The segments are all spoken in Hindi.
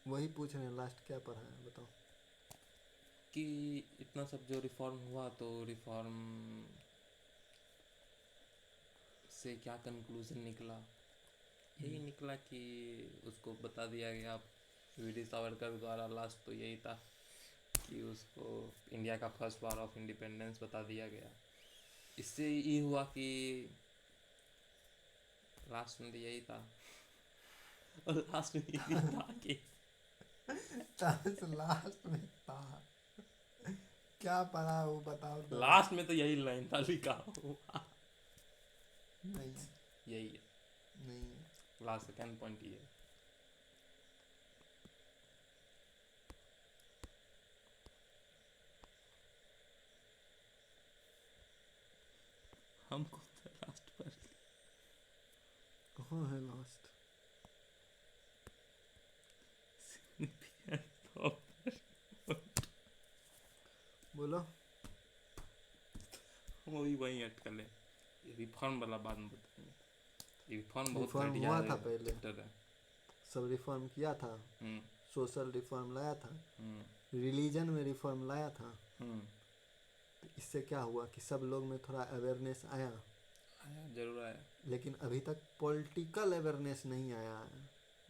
वही पूछ रहे हैं, लास्ट क्या पढ़ा है बताओ। कि इतना सब जो रिफॉर्म हुआ तो रिफॉर्म से क्या कंक्लूजन निकला। यही निकला कि उसको बता दिया गया, वीडी सावरकर द्वारा लास्ट तो यही था कि उसको इंडिया का फर्स्ट वार ऑफ इंडिपेंडेंस बता दिया गया। इससे ये हुआ कि लास्ट में तो यही था। और लास्ट में ये भी था कि चांस लास्ट में था। क्या पढ़ा वो बताओ तो। लास्ट में तो यही लाइन था लिखा हुआ। नहीं। यही है नहीं। लास्ट सेकेंड पॉइंट ये है। हमको तो लास्ट पर कहाँ है लास्ट? बोलो। हम अभी वहीं अटकल है। रिफॉर्म वाला बाद में बताएंगे। रिफॉर्म बहुत रिफॉर्म घटिया हुआ था पहले, चैप्टर है। सब रिफॉर्म किया था। हम्म। सोशल रिफॉर्म लाया था, हम्म। रिलीजन में रिफॉर्म लाया था। हम्म। तो इससे क्या हुआ कि सब लोग में थोड़ा अवेयरनेस आया। आया जरूर आया। लेकिन अभी तक पॉलिटिकल अवेयरनेस नहीं आया है।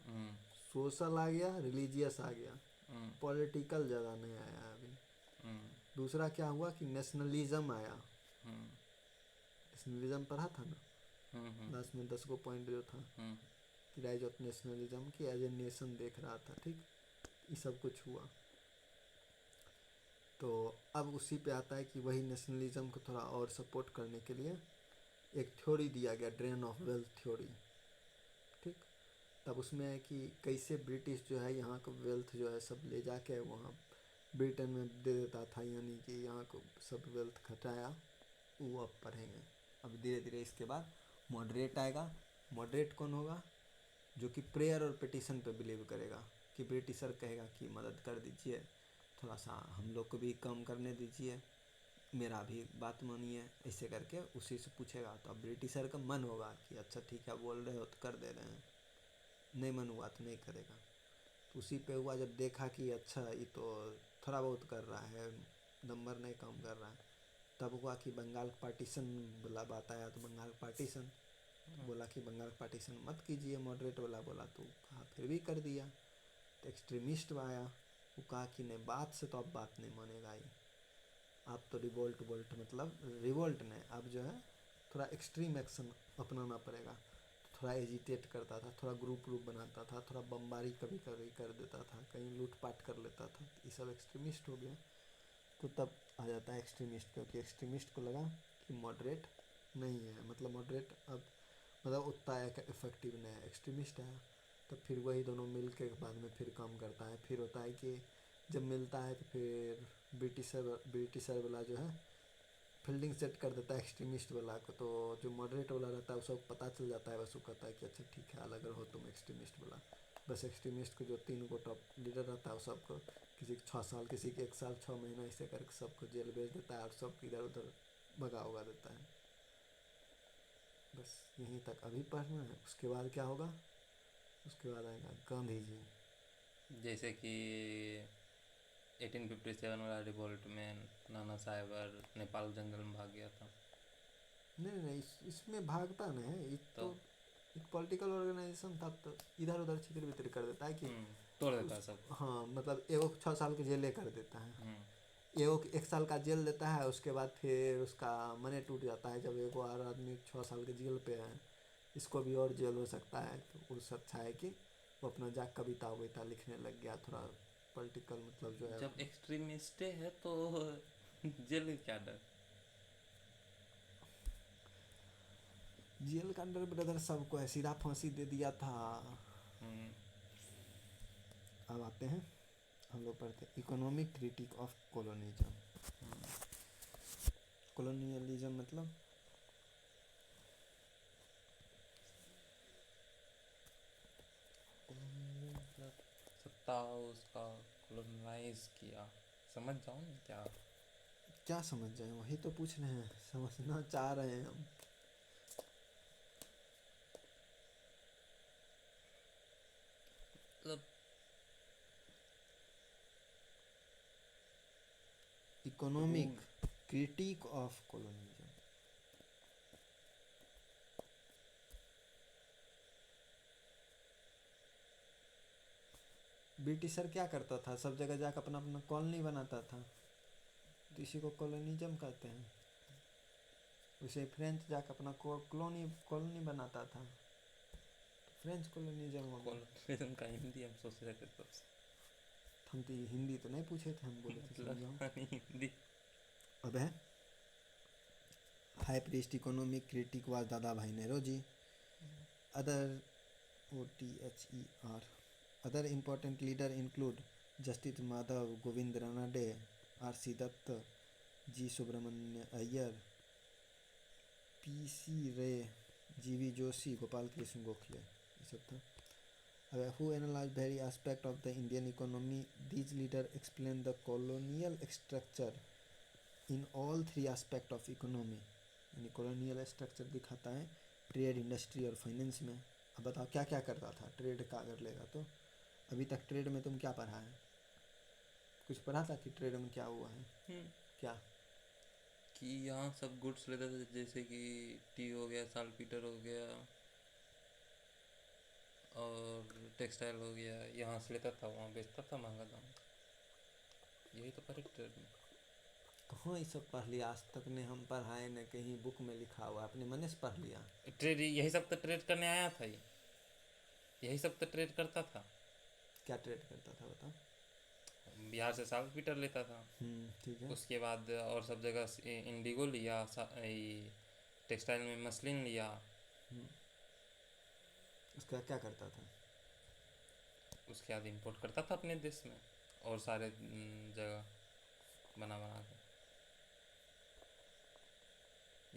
हम्म। सोशल आ गया, रिलीजियस आ गया, हम्म। पॉलिटिकल ज़्यादा नहीं आया अभी। हम्म। दूसरा क्या हुआ कि नेशनलिज्म आया। हम्म। नेशनलिज्म पढ़ा था ना हम्म। लास्ट में, 10 को पॉइंट जो था हम्म। कि राइज ऑफ नेशनलिज्म की एज ए नेशन देख रहा था, ठीक। ये सब कुछ हुआ। तो अब उसी पे आता है कि वही नेशनलिज्म को थोड़ा और सपोर्ट करने के लिए एक थ्योरी दिया गया, ड्रेन ऑफ वेल्थ थ्योरी, ठीक। तब उसमें है कि कैसे ब्रिटिश जो है यहाँ का वेल्थ जो है सब ले जाके वहाँ ब्रिटेन में दे देता था, यानी कि यहाँ को सब वेल्थ घटाया। वो अब पढ़ेंगे। अब धीरे धीरे इसके बाद मॉडरेट आएगा। मॉडरेट कौन होगा? जो कि प्रेयर और पिटिशन पे बिलीव करेगा, कि ब्रिटिशर कहेगा कि मदद कर दीजिए, थोड़ा सा हम लोग को भी कम करने दीजिए, मेरा भी बात मानिए, ऐसे करके उसी से पूछेगा। तो अब ब्रिटिशर का मन होगा कि अच्छा ठीक है बोल रहे हो तो कर दे रहे हैं, नहीं मन हुआ तो नहीं करेगा। तो उसी पे हुआ, जब देखा कि अच्छा ये तो थोड़ा बहुत कर रहा है, नंबर नहीं कम कर रहा है, तब हुआ कि बंगाल पार्टीशन वाला बात आया। तो बंगाल पार्टीशन तो बोला कि बंगाल पार्टीशन मत कीजिए, मॉडरेट वाला बोला तो कहा फिर भी कर दिया। तो एक्सट्रीमिस्ट आया, वो कहा कि नहीं बात से तो अब बात नहीं मानेगा ये, आप तो रिवोल्ट वोल्ट मतलब रिवोल्ट नहीं, अब जो है थोड़ा एक्सट्रीम एक्शन अपनाना पड़ेगा। तो थोड़ा एजिटेट करता था, थोड़ा ग्रुप ग्रुप बनाता था, थोड़ा बमबारी कभी कभी कर देता था, कहीं लूटपाट कर लेता था। तो ये सब एक्सट्रीमिस्ट हो गया। तो तब आ जाता है एक्सट्रीमिस्ट, क्योंकि एक्सट्रीमिस्ट को लगा कि मॉडरेट नहीं है, मतलब मॉडरेट अब मतलब उतना इफेक्टिव नहीं है, एक्सट्रीमिस्ट है। तो फिर वही दोनों मिल के बाद में फिर काम करता है। फिर होता है कि जब मिलता है तो फिर ब्रिटिशर वाला जो है फील्डिंग सेट कर देता है एक्सट्रीमिस्ट वाला को। तो जो मॉडरेट वाला रहता है उसको पता चल जाता है, बस वो कहता है कि अच्छा ठीक है अलग रहो तुम एक्सट्रीमिस्ट वाला। बस एक्सट्रीमिस्ट को जो 3 को टॉप लीडर रहता है वो सबको, किसी को 6 साल, किसी के 1 साल 6 महीना, ऐसे करके सबको जेल भेज देता है और सबको इधर उधर भगा उगा देता है। बस यहीं तक अभी पढ़ना है। उसके बाद क्या होगा? उसके बाद आएगा गांधी जी। जैसे कि 1857 वाला रिवोल्ट में नाना साहेबर नेपाल जंगल में भाग गया था। नहीं नहीं, इसमें भागता नहीं है ये तो तो। एक पॉलिटिकल ऑर्गेनाइजेशन था तो इधर उधर छितर बितर कर देता है कि तोड़ देता है उस, सबको। हाँ मतलब एगो 6 साल के जेले कर देता है, हम्म। एगो 1 साल का जेल देता है। उसके बाद फिर उसका मने टूट जाता है, जब एगो और आदमी 6 साल के जेल पे है, इसको भी और जेल हो सकता है। तो उससे अच्छा है कि वो अपना जा कविता वविता लिखने लग गया, थोड़ा पॉलिटिकल मतलब जो है जब अपना। एक्सट्रीमिस्टे है तो जेल में क्या डर। जेल का अंडर ब्रदर सबको है, सीधा फांसी दे दिया था। हम्म। अब आते हैं, हम लोग पढ़ते हैं economic critic of colonialism. Colonialism मतलब मतलब सत्ता उसका कॉलोनाइज किया। समझ जाओ ना क्या। क्या समझ जाए, वही तो पूछ रहे हैं, समझना चाह रहे हैं हम। मतलब economic critic of colonialism. Britisher क्या करता था, सब जगह जाकर अपना अपना कॉलोनी बनाता था, तो इसी को कॉलोनिज्म कहते हैं। उसे फ्रेंच जाकर अपना कॉलोनी कॉलोनी बनाता था, तो फ्रेंच कॉलोनिज्म हो गया। कॉलोनिज्म का हिंदी हम सोच रहे थे तब से, हम तो ये हिंदी तो नहीं पूछे थे, हम बोले थे मतलब समझाओ। नहीं हिंदी। अब है high priest economic critic was Dadabhai Nehru other OTHER other important leader include justice Madhav, Govind Ranade, RC Dutt, G Subramania Iyer, PC Ray, GV Joshi, Gopal Krishna Gokhale, ये सब था। Who analyzed very aspect of the Indian economy, these leaders explain the colonial structure in all three aspect of economy। यानी colonial structure दिखाता है ट्रेड, इंडस्ट्री और फाइनेंस में। अब बताओ क्या क्या करता था ट्रेड का, अगर लेगा तो अभी तक ट्रेड में तुम क्या पढ़ा है, कुछ पढ़ा था कि ट्रेड में क्या हुआ है? क्या कि यहाँ सब गुड्स लेते थे, जैसे कि टी हो गया, साल्टपीटर हो गया और टेक्सटाइल हो गया, यहाँ से लेता था वहाँ बेचता था महंगा दाम। यही तो पढ़े ट्रेड में। कहाँ ये सब पढ़ लिया, आज तक ने हम पढ़ाए न कहीं बुक में लिखा हुआ, अपने मन से पढ़ लिया। ट्रेड यही सब तो ट्रेड करने आया था, ये यही सब तो ट्रेड करता था। क्या ट्रेड करता था बताओ? बिहार से साल्टपीटर लेता था, ठीक है। उसके बाद और सब जगह से इंडिगो लिया, टेक्सटाइल में मसलिन लिया। उसका क्या करता था? उसके बाद इंपोर्ट करता था अपने देश में और सारे जगह बना बना के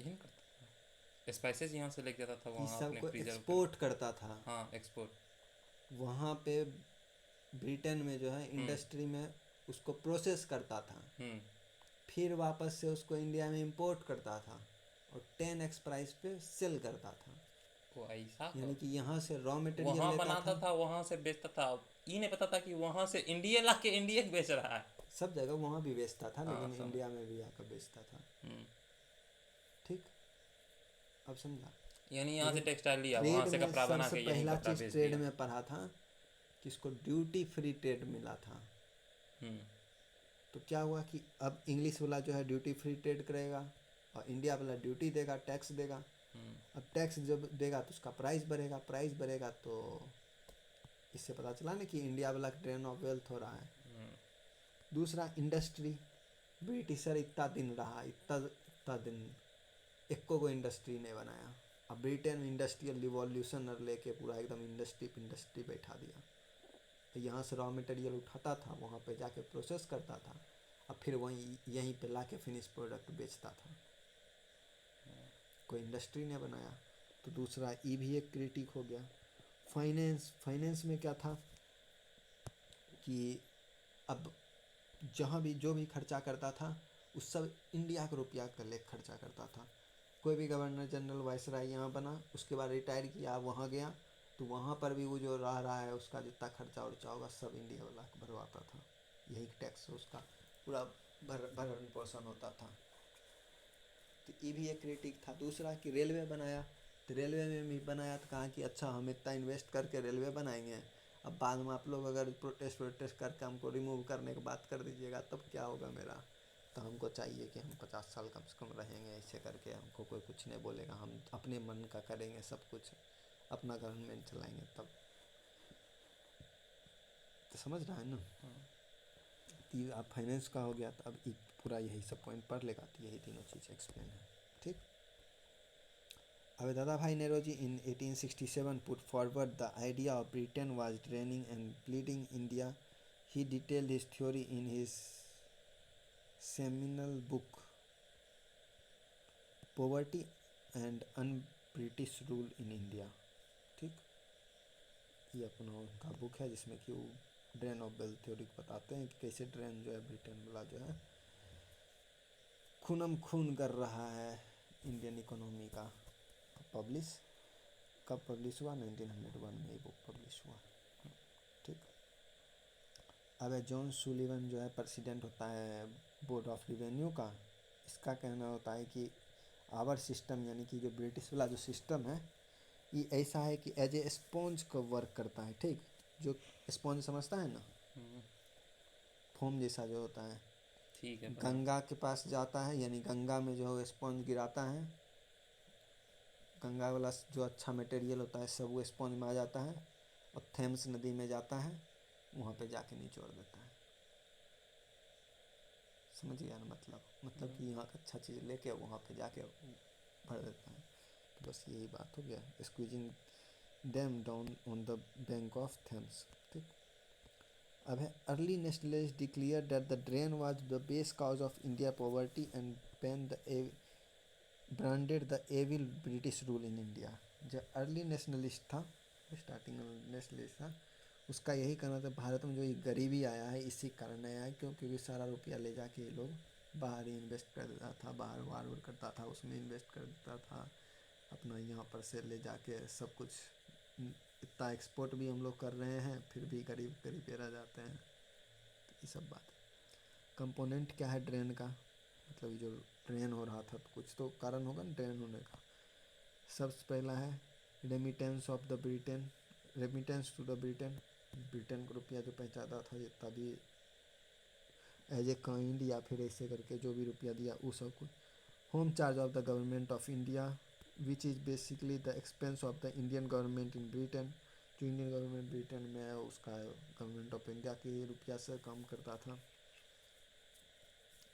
यही करता था। स्पाइसेस यहाँ से लेके जाता था, ये वहाँ सब अपने को प्रिजर्व एक्सपोर्ट करता था। हाँ एक्सपोर्ट। वहाँ पे ब्रिटेन में जो है इंडस्ट्री में उसको प्रोसेस करता था, फिर वापस से उसको इंडिया में इंपोर्ट करता था और 10x प्राइस पे सेल करता था। वो ऐसा यानी कि यहाँ से रॉ मटेरियल वहाँ लेता बनाता था, वहाँ से बेचता था। ये नहीं पता था कि वहाँ से इंडिया ला के इंडिया बेच रहा है। सब जगह वहाँ भी बेचता था, हाँ, लेकिन समझ। इंडिया में भी आकर बेचता था। ठीक, अब समझा। यानी यहाँ से लेकिन टेक्सटाइल लिया, ट्रेड वहाँ से में कपड़ा बना सबसे के यहीं पहला कपड़ा चीज बेच ट्रेड दिया। में पढ़ा था कि इसको ड्यूटी फ्री ट्रेड मिला था। तो क्या हुआ कि अब इंग्लिश वाला जो है ड्यूटी फ्री ट्रेड करेगा और इंडिया वाला ड्यूटी देगा, टैक्स देगा। अब टैक्स जब देगा तो उसका प्राइस बढ़ेगा, प्राइस बढ़ेगा तो इससे पता चला ना कि इंडिया वाला ड्रेन ऑफ वेल्थ हो रहा है। दूसरा इंडस्ट्री, ब्रिटिशर इतना दिन रहा, इतना दिन एक को इंडस्ट्री नहीं बनाया। अब ब्रिटेन इंडस्ट्रियल रिवॉल्यूशन लेके पूरा एकदम इंडस्ट्री बैठा दिया। तो यहाँ से रॉ मटेरियल उठाता था, वहाँ पे जाके प्रोसेस करता था, अब फिर वहीं यहीं पे लाके फिनिश प्रोडक्ट बेचता था। कोई इंडस्ट्री ने बनाया। तो दूसरा ये भी एक क्रिटिक हो गया। फाइनेंस में क्या था कि अब जहाँ भी जो भी खर्चा करता था उस सब इंडिया का रुपया का लेके खर्चा करता था। कोई भी गवर्नर जनरल वाइसराय यहाँ बना, उसके बाद रिटायर किया, वहाँ गया तो वहाँ पर भी वो जो रह रहा है उसका जितना खर्चा उर्चा होगा सब इंडिया वाला भरवाता था। यही टैक्स उसका पूरा भरण पोषण होता था। तो ये भी एक क्रिटिक था। दूसरा कि रेलवे बनाया, तो रेलवे में भी बनाया तो कहा कि अच्छा हम इतना इन्वेस्ट करके रेलवे बनाएंगे, अब बाद में आप लोग अगर प्रोटेस्ट करके हमको रिमूव करने की बात कर दीजिएगा तब क्या होगा मेरा। तो हमको चाहिए कि हम 50 साल कम से कम रहेंगे, ऐसे करके हमको कोई कुछ नहीं बोलेगा, हम अपने मन का करेंगे, सब कुछ अपना गवर्नमेंट चलाएंगे तब। तो समझ रहा है ना। तो अब फाइनेंस का हो गया, तो अब पूरा यही सब पॉइंट पढ़ लेगा तो यही तीनों चीज़ एक्सप्लेन है। ठीक। अब दादा भाई Nehru in 1867 put forward the idea of Britain was draining and bleeding India. He detailed his theory in his seminal book Poverty and Un-British Rule in India। ठीक, ये अपना उनका बुक है जिसमें कि वो ड्रेन ऑफ वेल्थ थ्योरी बताते हैं कि कैसे ड्रेन जो है ब्रिटेन वाला जो है खूनम खून कर रहा है इंडियन इकोनॉमी का। पब्लिश कब पब्लिश हुआ? 1901 में ये बुक पब्लिश हुआ। ठीक। अब जॉन सुलिवन जो है प्रेसिडेंट होता है बोर्ड ऑफ रिवेन्यू का, इसका कहना होता है कि आवर सिस्टम यानी कि जो ब्रिटिश वाला जो सिस्टम है ये ऐसा है कि एज ए स्पॉन्ज का वर्क करता है। ठीक, जो स्पॉन्ज समझता है ना, फोम जैसा जो होता है, ठीक है पता। गंगा के पास जाता है यानी गंगा में जो स्पॉन्ज गिराता है, गंगा वाला जो अच्छा मटेरियल होता है सब वो स्पॉन्ज में आ जाता है और थेम्स नदी में जाता है, वहाँ पे जाके निचोड़ देता है। समझ गया ना मतलब कि यहाँ का अच्छा चीज़ लेके वहाँ पे जाके भर देता है। तो बस यही बात हो गया, squeezing them down on the bank of Thames. ठीक, अब है early nationalist declare that the drain was the base cause of India poverty and branded the evil British rule in India. जो अर्ली नेशनलिस्ट था, स्टार्टिंग नेशनलिस्ट था, उसका यही कहना था भारत में जो ये गरीबी आया है इसी कारण आया है, क्योंकि सारा रुपया ले जाके ये लोग बाहर ही इन्वेस्ट कर देता था, बाहर वार करता था, उसमें इन्वेस्ट कर देता था अपना, यहाँ पर से ले जाके सब कुछ। इतना एक्सपोर्ट भी हम लोग कर रहे हैं फिर भी गरीब गरीब रह जाते हैं। तो ये सब बात है। कंपोनेंट क्या है ड्रेन का, मतलब ये जो ड्रेन हो रहा था तो कुछ तो कारण होगा ना ड्रेन होने का। सबसे पहला है remittance of the Britain, remittance to the Britain, Britain को रुपया जो पहुँचाता था ये तभी एज ए काइंड या फिर ऐसे करके जो भी रुपया दिया वो सब कुछ। Home charge of the government of India which is basically the expense of the Indian government in Britain, जो इंडियन गवर्नमेंट ब्रिटेन में है उसका गवर्नमेंट ऑफ इंडिया के रुपया से काम करता था।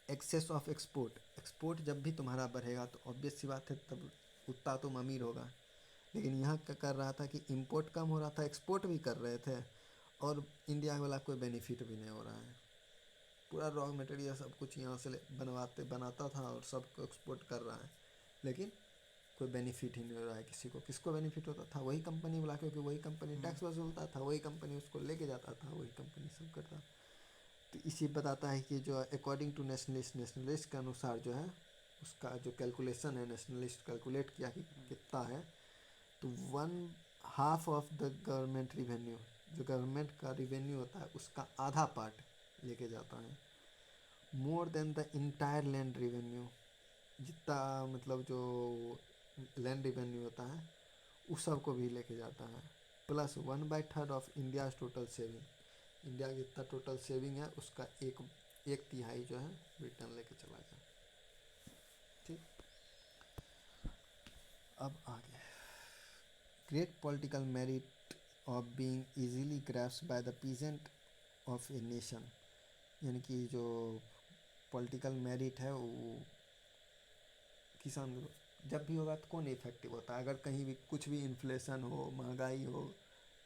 एक्सेस ऑफ एक्सपोर्ट, एक्सपोर्ट जब भी तुम्हारा बढ़ेगा तो ऑब्वियस सी बात है तब उतना तुम अमीर होगा, लेकिन यहाँ क्या कर रहा था कि इंपोर्ट कम हो रहा था, एक्सपोर्ट भी कर रहे थे और इंडिया वाला कोई बेनिफिट भी नहीं हो रहा है। पूरा रॉ मटेरियल सब कुछ यहाँ से बनाता था और सब एक्सपोर्ट कर रहा है, लेकिन कोई बेनिफिट ही नहीं हो रहा है किसी को। किसको बेनिफिट होता था? वही कंपनी वाला, क्योंकि वही कंपनी टैक्स वसूलता था, वही कंपनी उसको लेके जाता था, वही कंपनी सब करता। तो इसी बताता है कि जो अकॉर्डिंग टू नेशनलिस्ट के अनुसार जो है उसका जो कैलकुलेशन है, नेशनलिस्ट कैलकुलेट किया कि कितना है, तो 1/2 ऑफ द गवर्नमेंट रिवेन्यू, जो गवर्नमेंट का रिवेन्यू होता है उसका आधा पार्ट लेके जाता है। मोर than the entire land revenue, जितना मतलब जो लैंड रिवेन्यू होता है उस सब को भी लेके जाता है। Plus 1/3 of India total saving, India की जितना टोटल सेविंग है उसका एक तिहाई जो है ब्रिटेन लेके चला गया। ठीक, अब आगे great political merit of being easily grasped by the peasant of a nation, यानी कि जो पॉलिटिकल मेरिट है वो किसान जब भी होगा तो कौन इफेक्टिव होता है? अगर कहीं भी कुछ भी इन्फ्लेशन हो, महंगाई हो,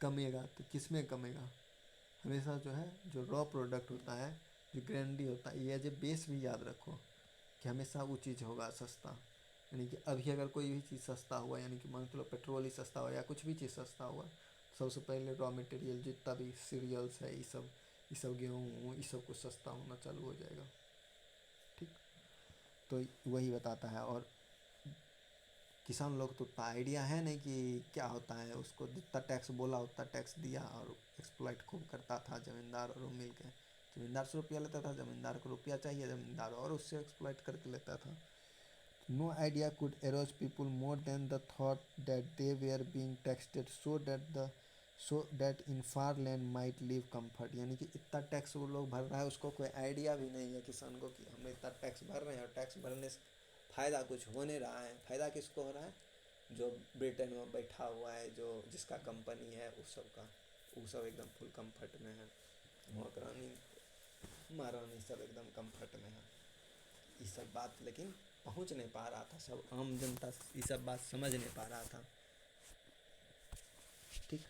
कमेगा तो किस में कमेगा? हमेशा जो है जो रॉ प्रोडक्ट होता है, जो ग्रैंडी होता है, ये एज ए बेस भी याद रखो कि हमेशा वो चीज़ होगा सस्ता। यानी कि अभी अगर कोई भी चीज़ सस्ता हुआ, यानी कि मान लो पेट्रोल ही सस्ता हुआ या कुछ भी चीज़ सस्ता हुआ, सबसे पहले रॉ मटेरियल जितना भी सीरियल्स है ये सब गेहूँ ये सब कुछ सस्ता होना चालू हो जाएगा। ठीक, तो वही बताता है। और किसान लोग तो उतना आइडिया है नहीं कि क्या होता है, उसको जितना टैक्स बोला उतना टैक्स दिया और एक्सप्लॉइट खूब करता था ज़मींदार और मिल के। ज़मींदार से रुपया लेता था, ज़मींदार को रुपया चाहिए, ज़मींदार और उससे एक्सप्लॉइट करके लेता था। No idea could arouse people more than the thought that they were being taxed so that in far land might live comfort, यानी कि इतना टैक्स वो लोग भर रहा है उसको कोई आइडिया भी नहीं है किसान को कि हम इतना टैक्स भर रहे हैं और टैक्स भरने से फ़ायदा कुछ हो नहीं रहा है। फ़ायदा किसको हो रहा है? जो ब्रिटेन में बैठा हुआ है, जो जिसका कंपनी है उस सब का, वो सब एकदम फुल कंफर्ट में है, नौकरानी महारानी सब एकदम कंफर्ट में है। ये सब बात लेकिन पहुंच नहीं पा रहा था, सब आम जनता ये सब बात समझ नहीं पा रहा था। ठीक,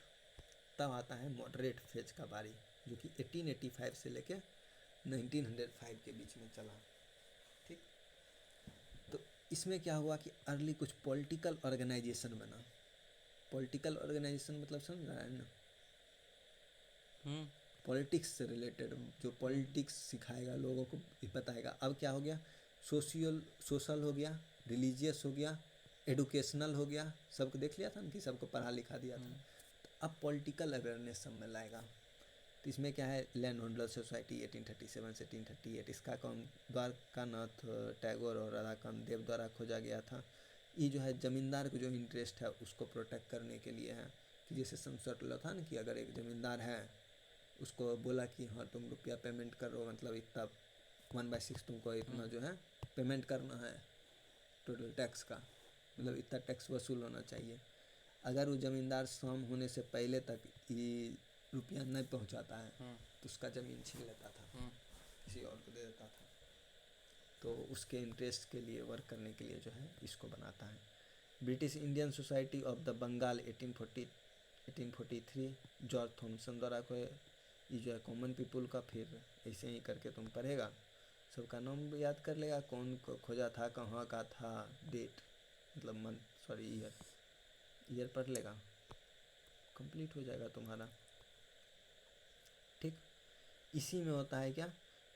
तब आता है मॉडरेट फेज का बारी, जो कि 1885 से लेके 1905 के बीच में चला। ठीक, तो इसमें क्या हुआ कि अर्ली कुछ पॉलिटिकल ऑर्गेनाइजेशन बना। पॉलिटिकल ऑर्गेनाइजेशन मतलब समझ रहा है ना? पॉलिटिक्स से रिलेटेड, जो पॉलिटिक्स सिखाएगा लोगों को, बताएगा। अब क्या हो गया? सोशल हो गया, रिलीजियस हो गया, एडुकेशनल हो गया, सबको देख लिया था ना कि सबको पढ़ा लिखा दिया था। तो अब पॉलिटिकल अवेयरनेस सब में लाएगा। तो इसमें क्या है, लैंड होल्डर सोसाइटी 1837 से 1838, इसका काम द्वारकानाथ टैगोर और राधाकांत देव द्वारा खोजा गया था। ये जो है ज़मींदार को जो इंटरेस्ट है उसको प्रोटेक्ट करने के लिए है, कि जैसे संसद था ना, कि अगर एक ज़मींदार है उसको बोला कि हाँ तुम रुपया पेमेंट करो, मतलब इतना 1/6 तुमको इतना जो है पेमेंट करना है टोटल टैक्स का, मतलब इतना टैक्स वसूल होना चाहिए। अगर वो ज़मींदार शाम होने से पहले तक ये रुपया नहीं पहुंचाता है तो उसका ज़मीन छीन लेता था, किसी और को दे देता था। तो उसके इंटरेस्ट के लिए वर्क करने के लिए जो है इसको बनाता है। British Indian society of the Bengal 1843 George Thomson द्वारा को ये जो है कॉमन पीपल का, फिर ऐसे ही करके तुम पढ़ेगा, सबका नाम याद कर लेगा, कौन को खोजा था, कहाँ का था, डेट मतलब मंथ, सॉरी ईयर पढ़ लेगा, कंप्लीट हो जाएगा तुम्हारा। ठीक, इसी में होता है क्या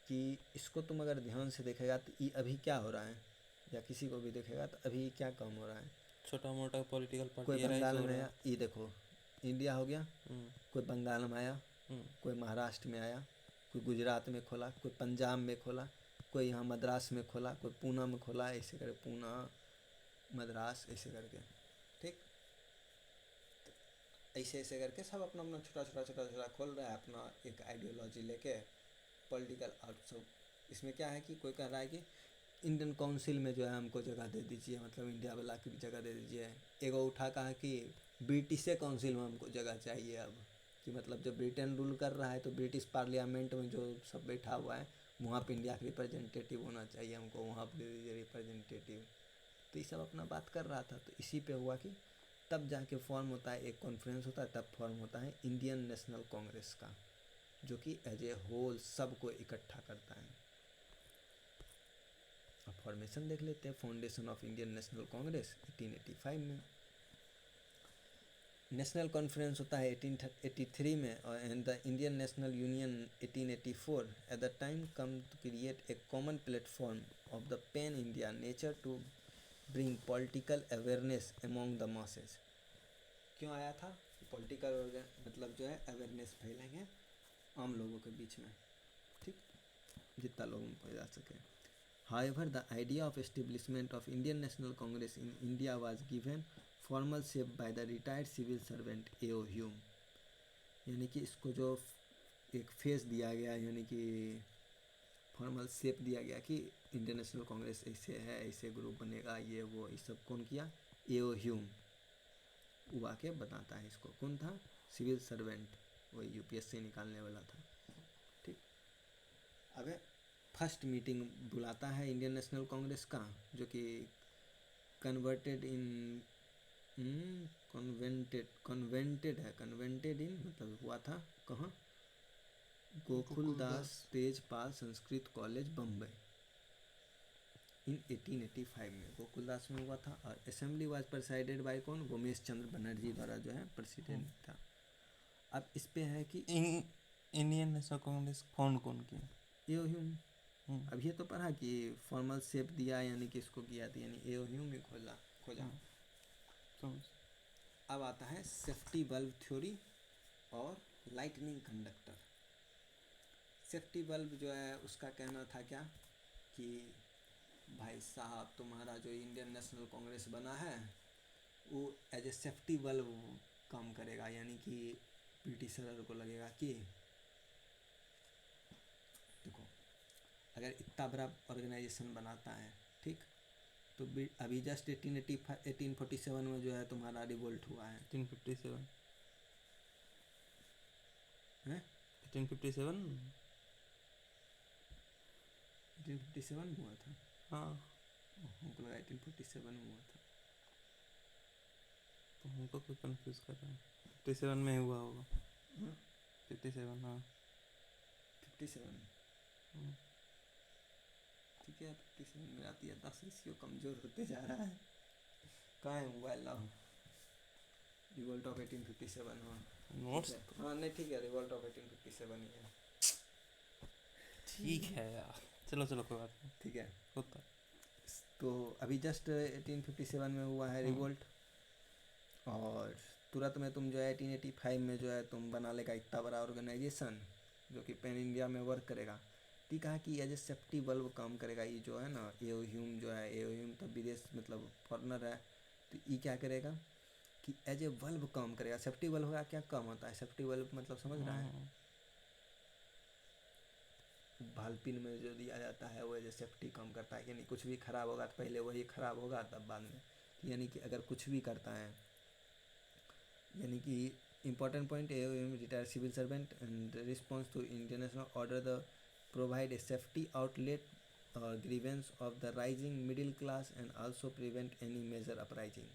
कि इसको तुम अगर ध्यान से देखेगा तो ये अभी क्या हो रहा है, या किसी को भी देखेगा तो अभी क्या काम हो रहा है, छोटा मोटा पॉलिटिकल कोई पार्टी बंगाल में आया, ये देखो इंडिया हो गया, कोई बंगाल में आया, कोई महाराष्ट्र में आया, कोई गुजरात में खोला, कोई पंजाब में खोला, कोई यहाँ मद्रास में खोला, कोई पूना में खोला, ऐसे करके पूना मद्रास ऐसे करके। ठीक, ऐसे ऐसे करके सब अपना अपना छोटा छोटा छोटा छोटा खोल रहा है अपना एक आइडियोलॉजी लेके पॉलिटिकल। और सब इसमें क्या है कि कोई कह रहा है कि इंडियन काउंसिल में जो है हमको जगह दे दीजिए, मतलब इंडिया वाला की भी जगह दे दीजिए। एगो उठा कहा कि ब्रिटिश काउंसिल में हमको जगह चाहिए अब, कि मतलब जब ब्रिटेन रूल कर रहा है तो ब्रिटिश पार्लियामेंट में जो सब बैठा हुआ है वहाँ पे इंडिया का रिप्रेजेंटेटिव होना चाहिए, हमको वहाँ पर दे दीजिए रिप्रेजेंटेटिव। तो ये सब अपना बात कर रहा था। तो इसी पे हुआ कि तब जाके फॉर्म होता है, एक कॉन्फ्रेंस होता है, तब फॉर्म होता है इंडियन नेशनल कांग्रेस का, जो कि एज ए होल सबको इकट्ठा करता है। अब फॉर्मेशन देख लेते हैं। Foundation of Indian National Congress 1885 में, नेशनल कॉन्फ्रेंस होता है 1883 में, और and the Indian National Union 1884। At the time come to create a common platform of the pan India nature to bring political awareness among the masses. क्यों आया था? पॉलिटिकल मतलब जो है अवेयरनेस फैलाएंगे आम लोगों के बीच में, ठीक, जितना लोगों में फैला सके। However, the idea of establishment of Indian National Congress in India was given formal shape by the retired civil servant A.O. Hume। यानी कि इसको जो एक फेस दिया गया, यानी कि फॉर्मल शेप दिया गया कि इंडियन नेशनल कांग्रेस ऐसे है, ऐसे ग्रुप बनेगा, ये वो, ये सब कौन किया? A.O. ह्यूम। वो आके बताता है इसको। कौन था? सिविल सर्वेंट, वही यूपीएससी निकालने वाला था। ठीक, अब फर्स्ट मीटिंग बुलाता है इंडियन नेशनल कांग्रेस का, जो कि कन्वर्टेड इन कन्वेंटेड इन मतलब हुआ था कहाँ? गोकुलदास तेजपाल संस्कृत कॉलेज बम्बई इन 1885 में गोकुलदास में हुआ था। और असेंबली वाज प्रेसाइडेड बाय कौन? गोमेश चंद्र बनर्जी द्वारा जो है प्रेसिडेंट था। अब इस पे है कि इंडियन नेशनल कांग्रेस फाउंड कौन किया? ए.ओ. ह्यूम। अब ये तो पढ़ा कि फॉर्मल शेप दिया, यानी कि इसको किया था, यानी ए.ओ. ह्यूम भी खोजा। अब आता है सेफ्टी बल्ब थ्योरी और लाइटनिंग कंडक्टर। सेफ्टी बल्ब जो है उसका कहना था क्या कि भाई साहब तुम्हारा जो इंडियन नेशनल कांग्रेस बना है वो एज ए सेफ्टी बल्ब काम करेगा, यानी कि ब्रिटिशर को लगेगा कि देखो अगर इतना बड़ा ऑर्गेनाइजेशन बनाता है, ठीक, तो अभी जस्ट 1847 में जो है तुम्हारा रिवोल्ट हुआ है। 1857 हैं? 1857 1857 में हुआ था। हाँ, हमको लगा 1847 में हुआ था। तो हमको क्यों कंफ्यूज कर रहा है? 57 में हुआ होगा। 57, हाँ 57 ठीक है। 57 में आती है 10 इसको कमज़ोर होते जा रहा है। कहाँ है मोबाइल? लाओ, रिवोल्ट ऑफ 1857। हाँ नोट्स, हाँ नहीं ठीक है, रिवोल्ट ऑफ 1857 ही है। ठीक है यार, चलो कोई बात नहीं, ठीक है। होता है। तो अभी जस्ट 1857 में हुआ है रिवोल्ट, और तुरंत में तुम जो है 1885 में जो है तुम बना लेगा इतना बड़ा ऑर्गेनाइजेशन जो कि पैन इंडिया में वर्क करेगा। तो कहा कि एज ए सेफ्टी बल्ब काम करेगा। ये जो है ना एओ ह्यूम जो है, एओ ह्यूम तो विदेश मतलब फॉरनर है, तो ये क्या करेगा कि एज ए बल्ब काम करेगा। सेफ्टी बल्ब का क्या काम होता है? सेफ्टी बल्ब मतलब समझ रहा है, भालपिन में जो दिया जाता है वो एज ए सेफ्टी काम करता है। यानी कुछ भी खराब होगा तो पहले वही खराब होगा तब बाद में, यानी कि अगर कुछ भी करता है, यानी कि important point AOM retired civil servant and response to international order the provide a safety outlet grievance of the rising middle class and also prevent any major uprising।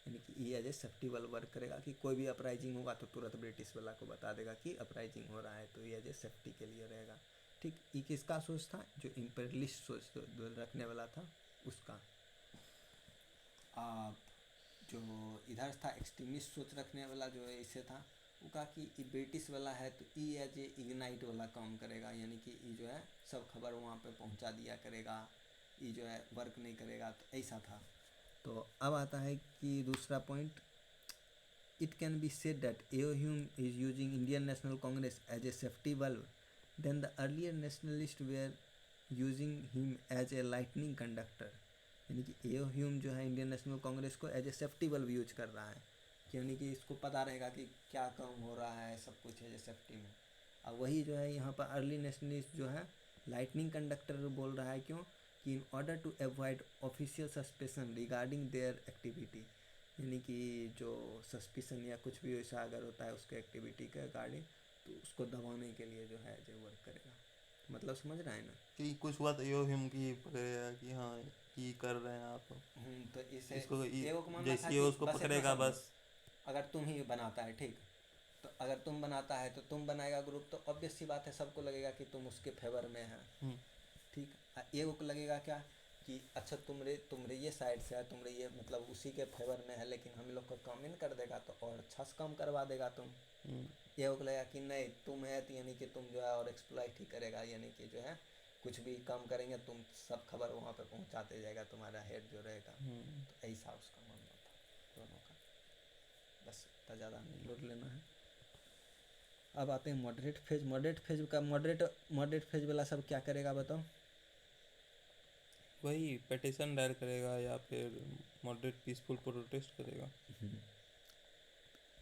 यानी कि ये एज ए सेफ्टी वाला वर्क करेगा कि कोई भी अपराइजिंग होगा तो तुरंत ब्रिटिश वाला को बता देगा कि अपराइजिंग हो रहा है, तो ये एज ए सेफ्टी के लिए रहेगा। ठीक, ये किसका सोच था? जो इम्पेरियलिस्ट सोच रखने वाला था उसका। आप जो इधर था एक्सट्रीमिस्ट सोच रखने वाला जो है इसे था, वो कहा कि ये ब्रिटिश वाला है तो ये एज ए इग्नाइट वाला काम करेगा, यानी कि ये जो है सब खबर वहाँ पे पहुँचा दिया करेगा, ये जो है वर्क नहीं करेगा, तो ऐसा था। तो अब आता है कि दूसरा point, it can be said that AO Hume is using Indian National Congress as a safety bulb then the earlier nationalist were using him as a lightning conductor. यानी कि एओ ह्यूम जो है इंडियन नेशनल कांग्रेस को as a safety bulb use कर रहा है, यानी कि इसको पता रहेगा कि क्या काम हो रहा है, सब कुछ है सेफ्टी में। और वही जो है यहाँ पर अर्ली नेशनलिस्ट जो है लाइटनिंग कंडक्टर बोल रहा है, क्यों कि in order to avoid official suspicion regarding their activity, यानी कि जो सस्पिशन या कुछ भी ऐसा अगर होता है उसके एक्टिविटी के रिगार्डिंग, तो उसको दबाने के लिए जो है जो वर्क करेगा। मतलब समझ रहा है ना कि कुछ हुआ तो यो हिम की पकड़ेगा कि हाँ ये कर रहे हैं आप, तो इसे इसको एओ को मानना था जैसे कि ये उसको बस इतना पकड़ेगा समझो, बस। अगर तुम ही बनाता है, ठीक, तो अगर तुम बनाता है तो तुम बनाएगा ग्रुप, तो ऑब्वियस सी बात है सबको लगेगा कि तुम उसके फेवर में है। ठीक, एगो को लगेगा क्या कि अच्छा तुमरे ये साइड से है, तुमरे ये मतलब उसी के फेवर में है, लेकिन हम लोग को काम इन कर देगा तो और अच्छा से काम करवा देगा तुम। एगो को लगेगा कि नहीं तुम है तो यानी कि तुम जो है और एक्सप्लॉइट ही करेगा, यानी कि जो है कुछ भी काम करेंगे तुम सब खबर वहाँ पे पहुँचाते जाएगा तुम्हारा हेड जो रहेगा। तो ऐसा उसका मानना था दोनों का। बस इतना ज़्यादा नहीं लोड लेना है। अब आते हैं मॉडरेट फेज। मॉडरेट फेज वाला सब क्या करेगा बताओ? वही पिटीशन दायर करेगा या फिर मॉडरेट पीसफुल प्रोटेस्ट करेगा।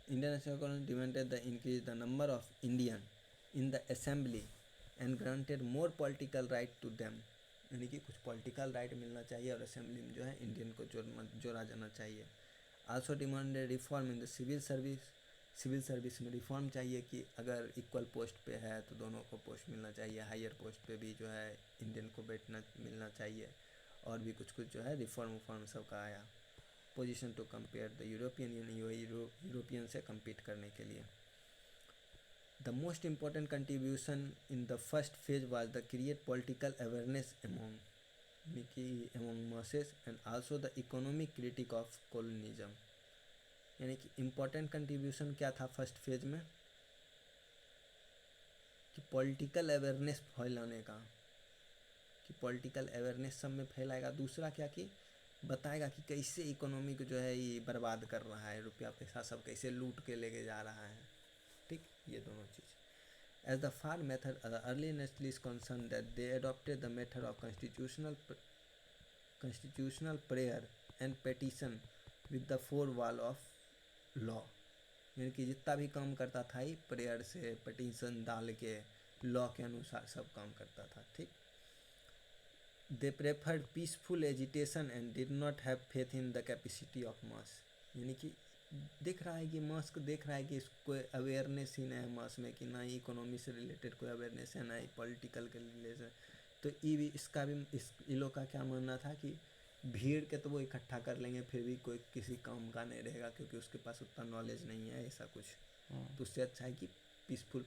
Indian National Congress demanded the increase the number of Indian in the assembly and granted more political right to them, यानी कि कुछ पॉलिटिकल राइट मिलना चाहिए और असेंबली में जो है इंडियन को जोड़ा जाना चाहिए। Also demanded reform in the civil service में रिफॉर्म चाहिए कि अगर इक्वल पोस्ट पे है तो दोनों को पोस्ट मिलना चाहिए, हायर पोस्ट पे भी जो है इंडियन को बैठना मिलना चाहिए, और भी कुछ जो है रिफॉर्म सबका आया। Position to compare the European European से कम्पीट करने के लिए। The most important contribution in the first phase was the create political awareness among masses and also the economic critic of colonialism. यानी कि इम्पॉर्टेंट कंट्रीब्यूशन क्या था फर्स्ट फेज में कि पॉलिटिकल अवेयरनेस फैलाने का, कि पॉलिटिकल अवेयरनेस सब में फैलाएगा। दूसरा क्या कि बताएगा कि कैसे इकोनॉमी को जो है ये बर्बाद कर रहा है, रुपया पैसा सब कैसे लूट के लेके जा रहा है। ठीक, ये दोनों चीज़। As the far method early nationalist concern that they adopted the method of constitutional prayer and petition with the four wall of law। यानी कि जितना भी काम करता था ये प्रेयर से पटिशन डाल के लॉ के अनुसार सब काम करता था। ठीक, they preferred peaceful agitation and did not have faith in the capacity of mass. यानी कि दिख रहा है कि मास को देख रहा है कि इसको अवेयरनेस ही नहीं है मास में, कि ना ही इकोनॉमी से रिलेटेड कोई अवेयरनेस है ना ही पॉलिटिकल के रिलेशन। तो ये भी इसका भी इन लोग का क्या मानना था कि भीड़ के तो वो इकट्ठा कर लेंगे फिर भी कोई किसी काम का नहीं रहेगा, क्योंकि उसके पास उतना नॉलेज नहीं है ऐसा कुछ। तो उससे अच्छा है कि पीसफुल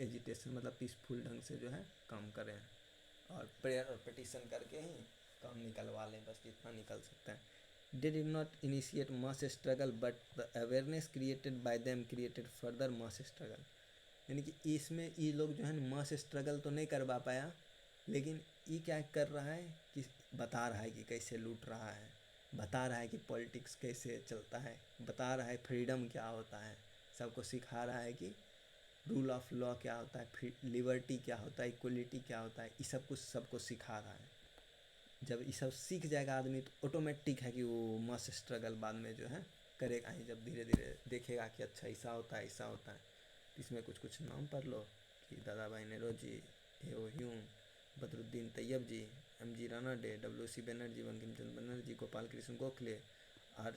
एजिटेशन मतलब पीसफुल ढंग से जो है काम करें और प्रेयर और पिटीशन करके ही काम निकलवा लें, बस इतना निकल सकता है। They did not initiate mass struggle but the awareness created by them created further mass struggle। यानी कि इसमें ये लोग जो है मास स्ट्रगल तो नहीं करवा पाया, लेकिन ये क्या कर रहा है कि बता रहा है कि कैसे लूट रहा है, बता रहा है कि पॉलिटिक्स कैसे चलता है, बता रहा है फ्रीडम क्या होता है, सबको सिखा रहा है कि रूल ऑफ लॉ क्या होता है, लिबर्टी क्या होता है, इक्वलिटी क्या होता है, ये सब कुछ सबको सिखा रहा है। जब ये सब सीख जाएगा आदमी तो ऑटोमेटिक है कि वो मस्त स्ट्रगल बाद में जो है करेगा ही। जब धीरे धीरे देखेगा कि अच्छा ऐसा होता है ऐसा होता है, तो इसमें कुछ कुछ नाम पढ़ लो कि Dadabhai Nehru, AO Hume, Badruddin Tyab ji, MG. Ranade, WC. Banerjee, Bankim Chandra Banerjee, Gopal Krishna Gokhale, R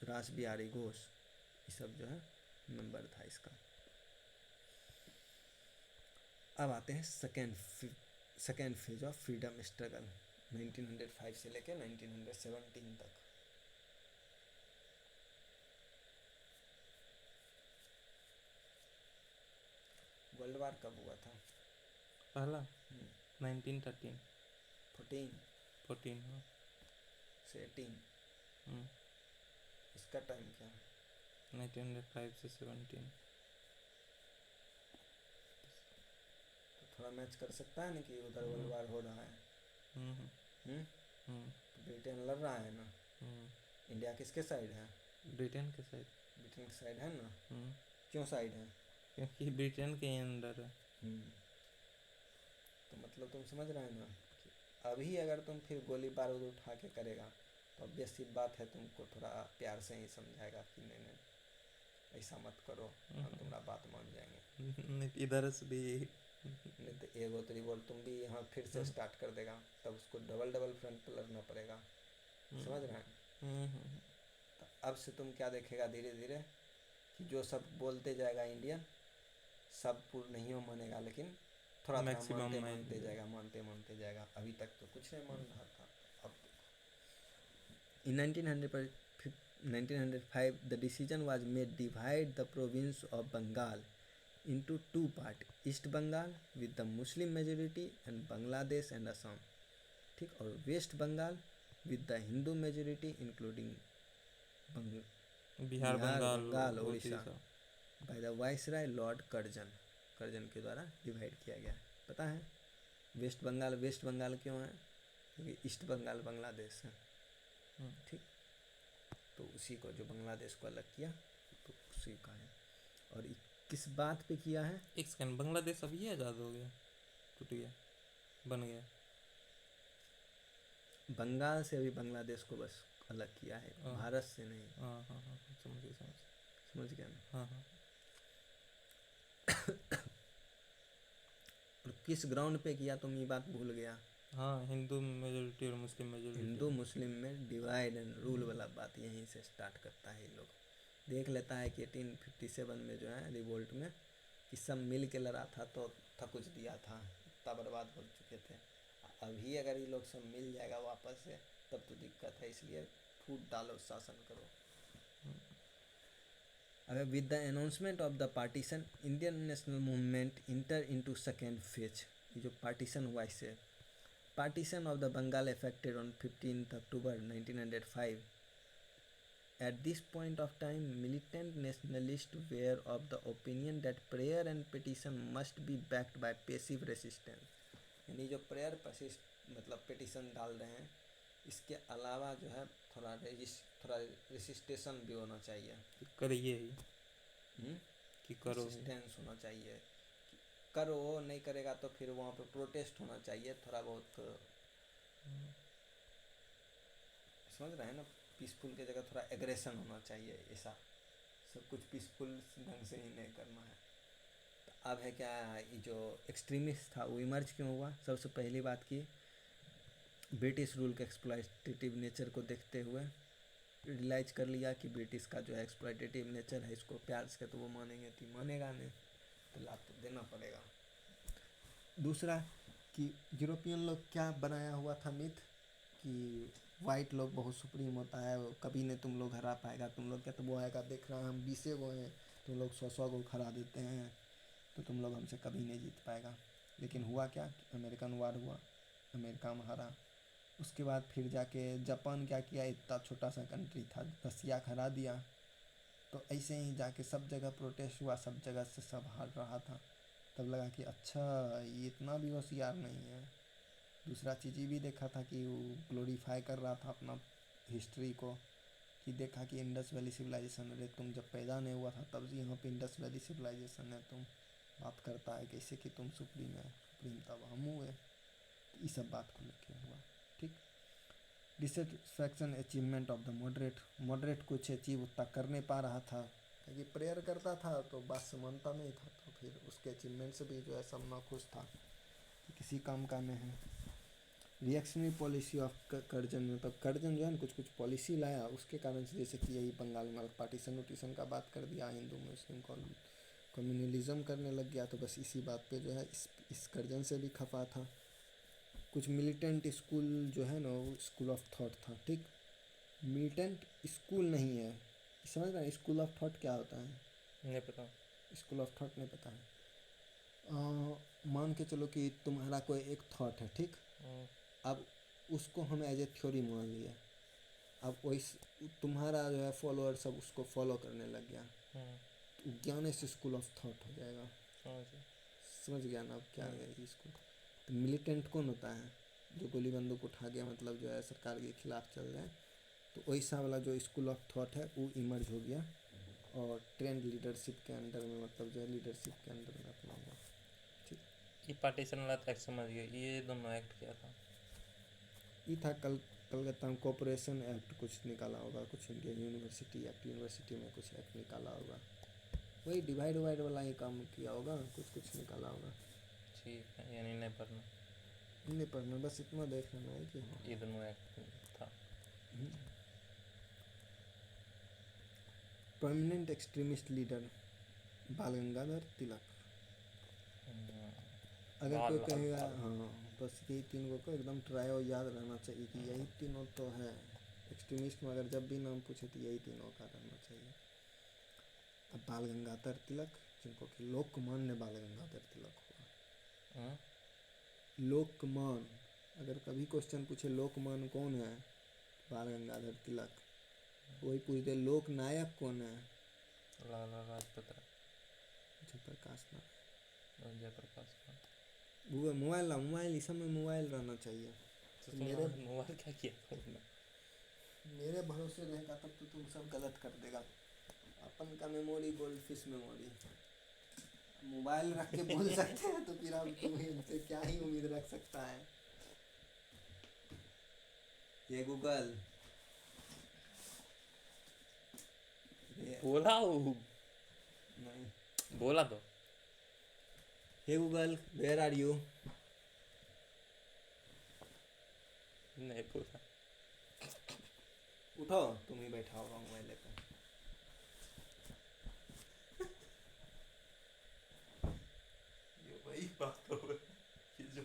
Ras Bihari Ghosh, ये सब जो है मेंबर था इसका। अब आते हैं second phase of freedom struggle 1905 से लेकर 1917 तक। वर्ल्ड वार कब हुआ था? पहला 1913 14 हाँ। से 18, हम्म, इसका टाइम क्या है? 1905 से 17। तो थोड़ा मैच कर सकता है ना कि उधर वर्ल्ड वार हो रहा है। हम्म हम्म? हम्म तो ब्रिटेन लड़ रहा है ना, हम्म इंडिया किसके साइड है? ब्रिटेन के साइड। ब्रिटेन के साइड है ना। हम्म, क्यों साइड है? क्योंकि ब्रिटेन के अंडर है। तो मतलब तुम समझ रहे हैं ना कि अभी अगर तुम फिर गोली बारूद उठा के करेगा तो ऑब्वियस सी बात है तुमको थोड़ा प्यार से ही समझाएगा कि नहीं नहीं ऐसा मत करो, हम तुम्हारा बात मान जाएंगे। इधर से भी नहीं तो एगो तो रिवोल्ट तुम भी यहाँ फिर से स्टार्ट कर देगा, तब उसको डबल डबल फ्रंट पर लड़ना पड़ेगा। समझ रहे हैं? तो अब से तुम क्या देखेगा धीरे धीरे कि जो सब बोलते जाएगा इंडियन, सब पूर्ण नहीं हो मानेगा, लेकिन थोड़ा थोड़ा Maximum मानते मान मानते लेगा। जाएगा, मानते जाएगा। अभी तक तो कुछ नहीं मान रहा था। अब in 1905 the decision was made divide the province of Bengal into two part, East Bengal with the Muslim majority and Bangladesh and Assam, ठीक, और West Bengal with the Hindu majority including Bihar, Bengal और Orissa by the viceroy Lord Curzon के द्वारा डिवाइड किया गया। पता है वेस्ट बंगाल क्यों है? क्योंकि ईस्ट बंगाल बांग्लादेश है, ठीक, तो उसी को जो बांग्लादेश को अलग किया तो उसी का है। और किस बात पे किया है? एक सेकंड, बांग्लादेश अभी आज़ाद हो गया, टूट गया, बन गया? बंगाल से अभी बांग्लादेश को बस अलग किया है, भारत से नहीं। हाँ हाँ हाँ, समझ गया ना? हाँ हाँ। और किस ग्राउंड पे किया तुम ये बात भूल गया? हाँ, हिंदू मेजोरिटी और मुस्लिम मेजोरिटी। हिंदू मुस्लिम में डिवाइड एंड रूल वाला बात यहीं से स्टार्ट करता है। ये लोग देख लेता है कि 1857 में जो है रिवोल्ट में कि सब मिल के लड़ा था तो कुछ दिया था, इतना बर्बाद हो चुके थे। अभी अगर ये लोग सब मिल जाएगा वापस से तब तो दिक्कत है, इसलिए फूट डालो, शासन करो। अगर with the announcement of the partition Indian national movement inter into second phase. ये जो पार्टीशन हुआ इससे Partition of the Bengal effected on 15th October 1905. At this point of time, militant nationalists were of the opinion that prayer and petition must be backed by passive resistance. यानी जो प्रेयर मतलब पिटिशन डाल रहे हैं, इसके अलावा जो है थोड़ा रेजिस्टेशन भी होना चाहिए। करिए कि करो, रेजिस्टेंस होना चाहिए, करो, नहीं करेगा तो फिर वहाँ पे प्रोटेस्ट होना चाहिए थोड़ा बहुत। समझ रहे हैं ना? पीसफुल की जगह थोड़ा एग्रेशन होना चाहिए, ऐसा सब कुछ पीसफुल ढंग से ही नहीं करना है। तो अब है क्या, ये जो एक्सट्रीमिस्ट था वो इमर्ज क्यों हुआ? सबसे पहली बात की ब्रिटिश रूल के एक्सप्लॉयटेटिव नेचर को देखते हुए रियलाइज कर लिया कि ब्रिटिश का जो है एक्सप्लॉयटेटिव नेचर है, इसको प्यार से तो वो मानेंगे, तो मानेगा नहीं, तो लाभ तो देना पड़ेगा। दूसरा कि यूरोपियन लोग क्या बनाया हुआ था मिथ कि वाइट लोग बहुत सुप्रीम होता है, कभी नहीं तुम लोग हरा पाएगा, तुम लोग क्या तो वो आएगा, देख रहा है हम 20 गो हैं, तुम लोग 100 गो हरा देते हैं, तो तुम लोग हमसे कभी नहीं जीत पाएगा। लेकिन हुआ क्या, अमेरिकन वार हुआ, अमेरिका में हारा। उसके बाद फिर जाके जापान क्या किया, इतना छोटा सा कंट्री था, रसिया को हरा दिया। तो ऐसे ही जाके सब जगह प्रोटेस्ट हुआ, सब जगह से सब हार रहा था। तब लगा कि अच्छा ये इतना भी होशियार नहीं है। दूसरा चीज़ ये भी देखा था कि वो ग्लोरीफाई कर रहा था अपना हिस्ट्री को, कि देखा कि इंडस वैली सिविलाइजेशन, अरे तुम जब पैदा नहीं हुआ था तब से यहाँ पे इंडस वैली सिविलाइजेशन है, तुम बात करता है कैसे कि तुम सुप्रीम है, सुप्रीम तब हम हुए। तो ये सब बात को लेके हुआ। ठीक। Dissatisfaction achievement of the moderate, moderate कुछ अचीव उतना कर नहीं पा रहा था, क्योंकि प्रेयर करता था तो बात से मानता नहीं था, तो फिर उसके अचीवमेंट से भी जो है सब नाखुश था कि किसी काम का नहीं है। रिएक्शनरी पॉलिसी ऑफ कर्जन, मतलब कर्जन जो है ना कुछ कुछ पॉलिसी लाया उसके कारण से, जैसे कि यही बंगाल में पार्टीशन नोटिशन का बात कर दिया, हिंदू मुस्लिम कम्युनलिज्म करने लग गया, तो बस इसी बात पे जो है इस कर्जन से भी खफा था। कुछ मिलिटेंट स्कूल जो है ना वो स्कूल ऑफ थॉट था। ठीक। मिलिटेंट स्कूल नहीं है, समझ रहे हैं स्कूल ऑफ थॉट क्या होता है? नहीं पता। स्कूल ऑफ थॉट नहीं पता है? मान के चलो कि तुम्हारा कोई एक थॉट है, ठीक। अब उसको हम एज ए थ्योरी मान लिया, अब वही तुम्हारा जो है फॉलोअर सब उसको फॉलो करने लग गया, तो ज्ञान से स्कूल ऑफ थॉट हो जाएगा। समझ गया ना अब क्या है इसको? तो मिलिटेंट कौन होता है? जो गोली बंदूक उठा के मतलब जो है सरकार के खिलाफ चल रहे हैं, तो वैसा वाला जो स्कूल ऑफ थॉट है वो इमर्ज हो गया और ट्रेंड लीडरशिप के अंडर में, मतलब जो है लीडरशिप के अंडर में अपना हुआ। ठीक। ये पार्टीशन वाला तो समझ गया, ये दोनों एक्ट किया था। ये था कलकत्ता में कॉरपोरेशन एक्ट कुछ निकाला होगा, कुछ इंडियन यूनिवर्सिटी एक्ट, यूनिवर्सिटी में कुछ एक्ट निकाला होगा, वही डिवाइड वाइड वाला ही काम किया होगा, कुछ कुछ निकाला होगा। ठीक है, यानी नहीं पढ़ना, नहीं पढ़ना, बस इतना देख लेना है कि ये दोनों एक्ट था। परमानेंट एक्सट्रीमिस्ट लीडर बाल गंगाधर तिलक। अगर कोई कहेगा हाँ बस यही तीनों को एकदम ट्राई और याद रहना चाहिए कि यही तीनों तो है एक्सट्रीमिस्ट में, अगर जब भी नाम पूछे तो यही तीनों का रहना चाहिए। अब बाल गंगाधर तिलक, जिनको कि लोकमान्य बाल गंगाधर तिलक हुआ। लोकमान, अगर कभी क्वेश्चन पूछे लोकमान कौन है, बाल गंगाधर तिलक। वही पूछ दे लोकनायक कौन है, Lala Lajpat Rai, Jayaprakash Narayan. Jayaprakash. Google mobile, mobile इस समय मोबाइल रहना चाहिए। तो मेरे मोबाइल क्या किया तुमने? मेरे भरोसे रहेगा तब तो तुम सब गलत कर देगा। अपन का memory gold fish memory, mobile रख के बोल सकते हैं तो फिर अब तुम इनसे क्या ही उम्मीद रख सकता है। ये गूगल बोला हो, नहीं, बोला तो। हे गूगल वेयर आर यू? नहीं बोला। उठो, तुम ही बैठा होगा मोबाइल लेकर। ये वही बात हो कि जो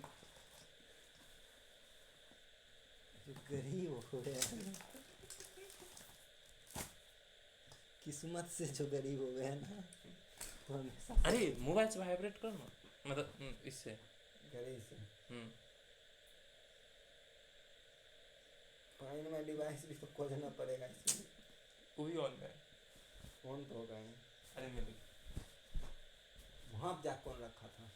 गरीब हो गया, किस्मत से जो गरीब हो गया ना वो हमेशा अरे मोबाइल से वाइब्रेट करो ना, मतलब इससे गरीब से। फाइन में डिवाइस भी तो खोजना पड़ेगा इसमें। वही ऑन है। कौन तो होगा ये? अरे मेरे वहाँ जा कौन रखा था?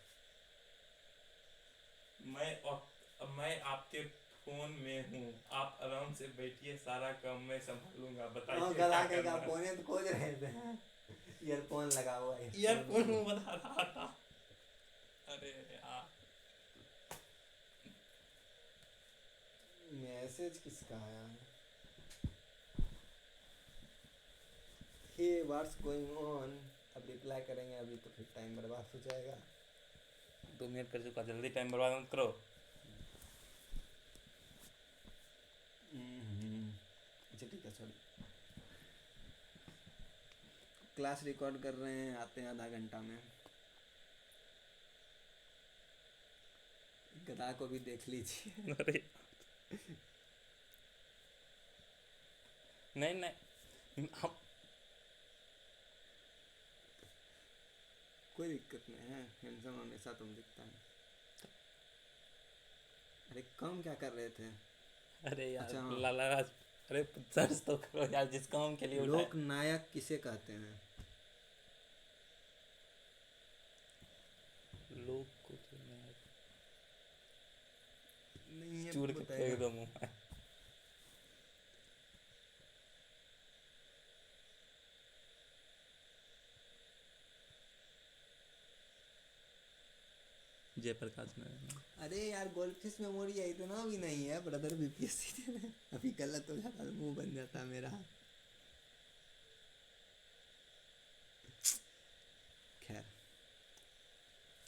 मैं आपके फोन में हूँ, आप आराम से बैठिए, सारा काम मैं संभालूंगा, हाँ, बताइए गला क्या के करना है। फोन तो खोज रहे थे, ईयरफोन लगा हुआ है। ईयरफोन में बता रहा था। अरे यार, मैसेज किसका आया है? हे व्हाट्स गोइंग ऑन, अब रिप्लाई करेंगे अभी तो फिर टाइम बर्बाद हो जाएगा। 2 मिनट कर चुका, जल्दी टाइम बर्बाद मत करो। अच्छा ठीक है, सॉरी। क्लास रिकॉर्ड कर रहे हैं, आते हैं आधा घंटा में। गधा को भी देख लीजिए। अरे नहीं नहीं, हम कोई दिक्कत नहीं है, हैंडसम हमेशा तुम दिखता है। अरे काम क्या कर रहे थे? अरे यार अच्छा, हाँ। लाला राज, अरे सर्च तो करो यार, जिस काम के लिए उठाए। लोक नायक किसे कहते हैं? लोग को तो नहीं है, चूर के बताएगा। फेंक दो मुंह में। जयप्रकाश नारायण। अरे यार गोल्डफिश मेमोरी है इतना भी नहीं है ब्रदर, बीपीएससी दे रहे हैं। अभी गलत हो जाता मुंह बन जाता मेरा। खैर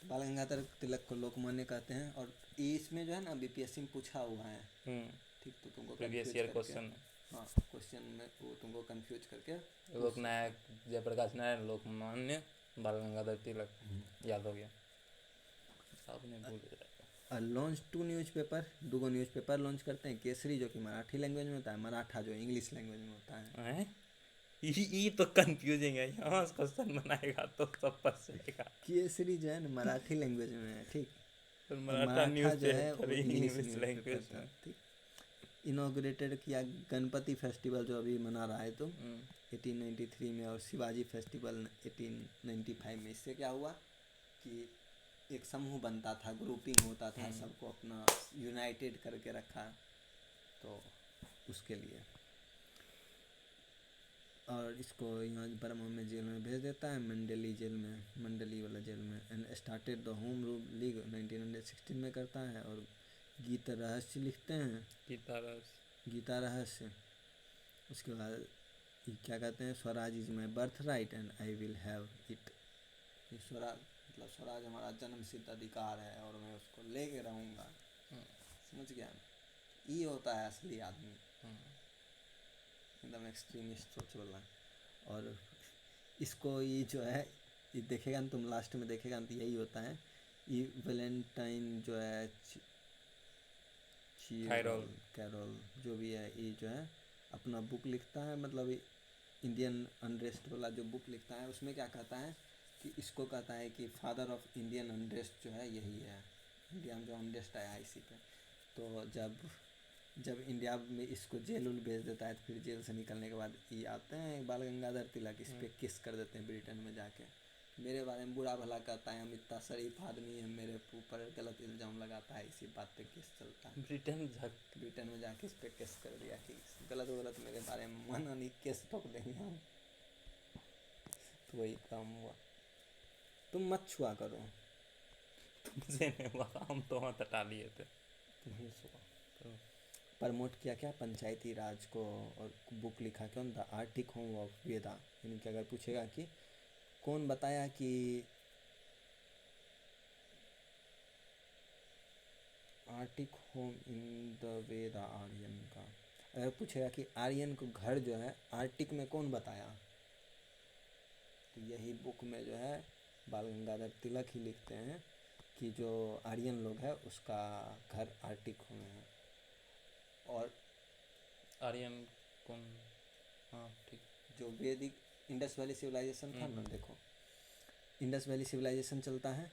बाल गंगाधर तिलक को लोकमान्य कहते हैं, और ये इसमें जो है ना बीपीएससी में पूछा हुआ है, ठीक, तो तुमको प्रीवियस confuse ईयर करके, क्वेश्चन। हाँ क्वेश्चन में वो तुमको कंफ्यूज करके लोकनायक जयप्रकाश नारायण, लोकमान्य बाल गंगाधर तिलक, याद हो गया। आपने भूल जाएगा। लॉन्च 2 न्यूज़पेपर, 2 न्यूज़पेपर लॉन्च करते हैं। केसरी जो कि मराठी लैंग्वेज में होता है, मराठा जो इंग्लिश लैंग्वेज में होता है। हैं? ये तो कंफ्यूजिंग है, यहाँ से क्वेश्चन बनाएगा तो सब फंस जाएगा। केसरी जो है ना मराठी लैंग्वेज में है, ठीक, और और मराठा न्यूज़ जो है वो इंग्लिश इंग्लिश लैंग्वेज था, में। ठीक। इनॉग्रेटेड किया गणपति फेस्टिवल जो अभी मना रहा है तुम 1893 में, और शिवाजी फेस्टिवल 1895 में। इससे क्या हुआ कि एक समूह बनता था, ग्रुपिंग होता था, सबको अपना यूनाइटेड करके रखा, तो उसके लिए। और इसको यहाँ बर्मा में जेल में भेज देता है, मंडली जेल में, मंडली वाला जेल में। And started the home rule league 1916 में करता है, और गीत रहस्य लिखते हैं, गीता रहस्य। उसके बाद ये क्या कहते हैं, Swaraj is my birth right and I will have it. ये स्वराज मतलब स्वराज हमारा जन्म सिद्ध अधिकार है और मैं उसको लेके रहूँगा। समझ गया, ये होता है असली आदमी, एकदम एक्सट्रीमिस्ट सोच वाला। और इसको ये जो है, ये देखेगा ना तुम, लास्ट में देखेगा ना, तो यही होता है। ये वैलेंटाइन जो है कैरोल जो भी है, ये जो है अपना बुक लिखता है, मतलब इंडियन अनरेस्ट वाला जो बुक लिखता है, उसमें क्या कहता है कि इसको कहता है कि फादर ऑफ इंडियन अनरेस्ट जो है यही है, इंडिया में जो अनरेस्ट आया इसी पे। तो जब इंडिया में इसको जेल उल भेज देता है, तो फिर जेल से निकलने के बाद ये आते हैं बाल गंगाधर तिलक, इस पर केस कर देते हैं ब्रिटेन में जाके। मेरे बारे में बुरा भला कहता है, हम इतना शरीफ आदमी है, मेरे ऊपर गलत इल्ज़ाम लगाता है, इसी बात पे केस चलता है। ब्रिटेन में जाके इस पर केस कर दिया कि गलत मेरे बारे में माना नहीं, केस ठोक देंगे हम। तो वही काम हुआ। तुम मत छुआ करो, तुमसे नहीं हुआ, हम तो वहाँ हटा लिए थे। तुम्हें छुआ तो प्रमोट किया क्या पंचायती राज को, और बुक लिखा कौन, द आर्टिक होम ऑफ वेदा। यानी कि अगर पूछेगा कि कौन बताया कि आर्टिक होम इन द वेदा, आर्यन का, अगर पूछेगा कि आर्यन को घर जो है आर्टिक में कौन बताया, तो यही बुक में जो है बाल गंगाधर तिलक ही लिखते हैं कि जो आर्यन लोग है उसका घर आर्टिक में है। और आर्यन कौन, हाँ ठीक, जो वैदिक इंडस वैली सिविलाइजेशन था ना, देखो इंडस वैली सिविलाइजेशन चलता है,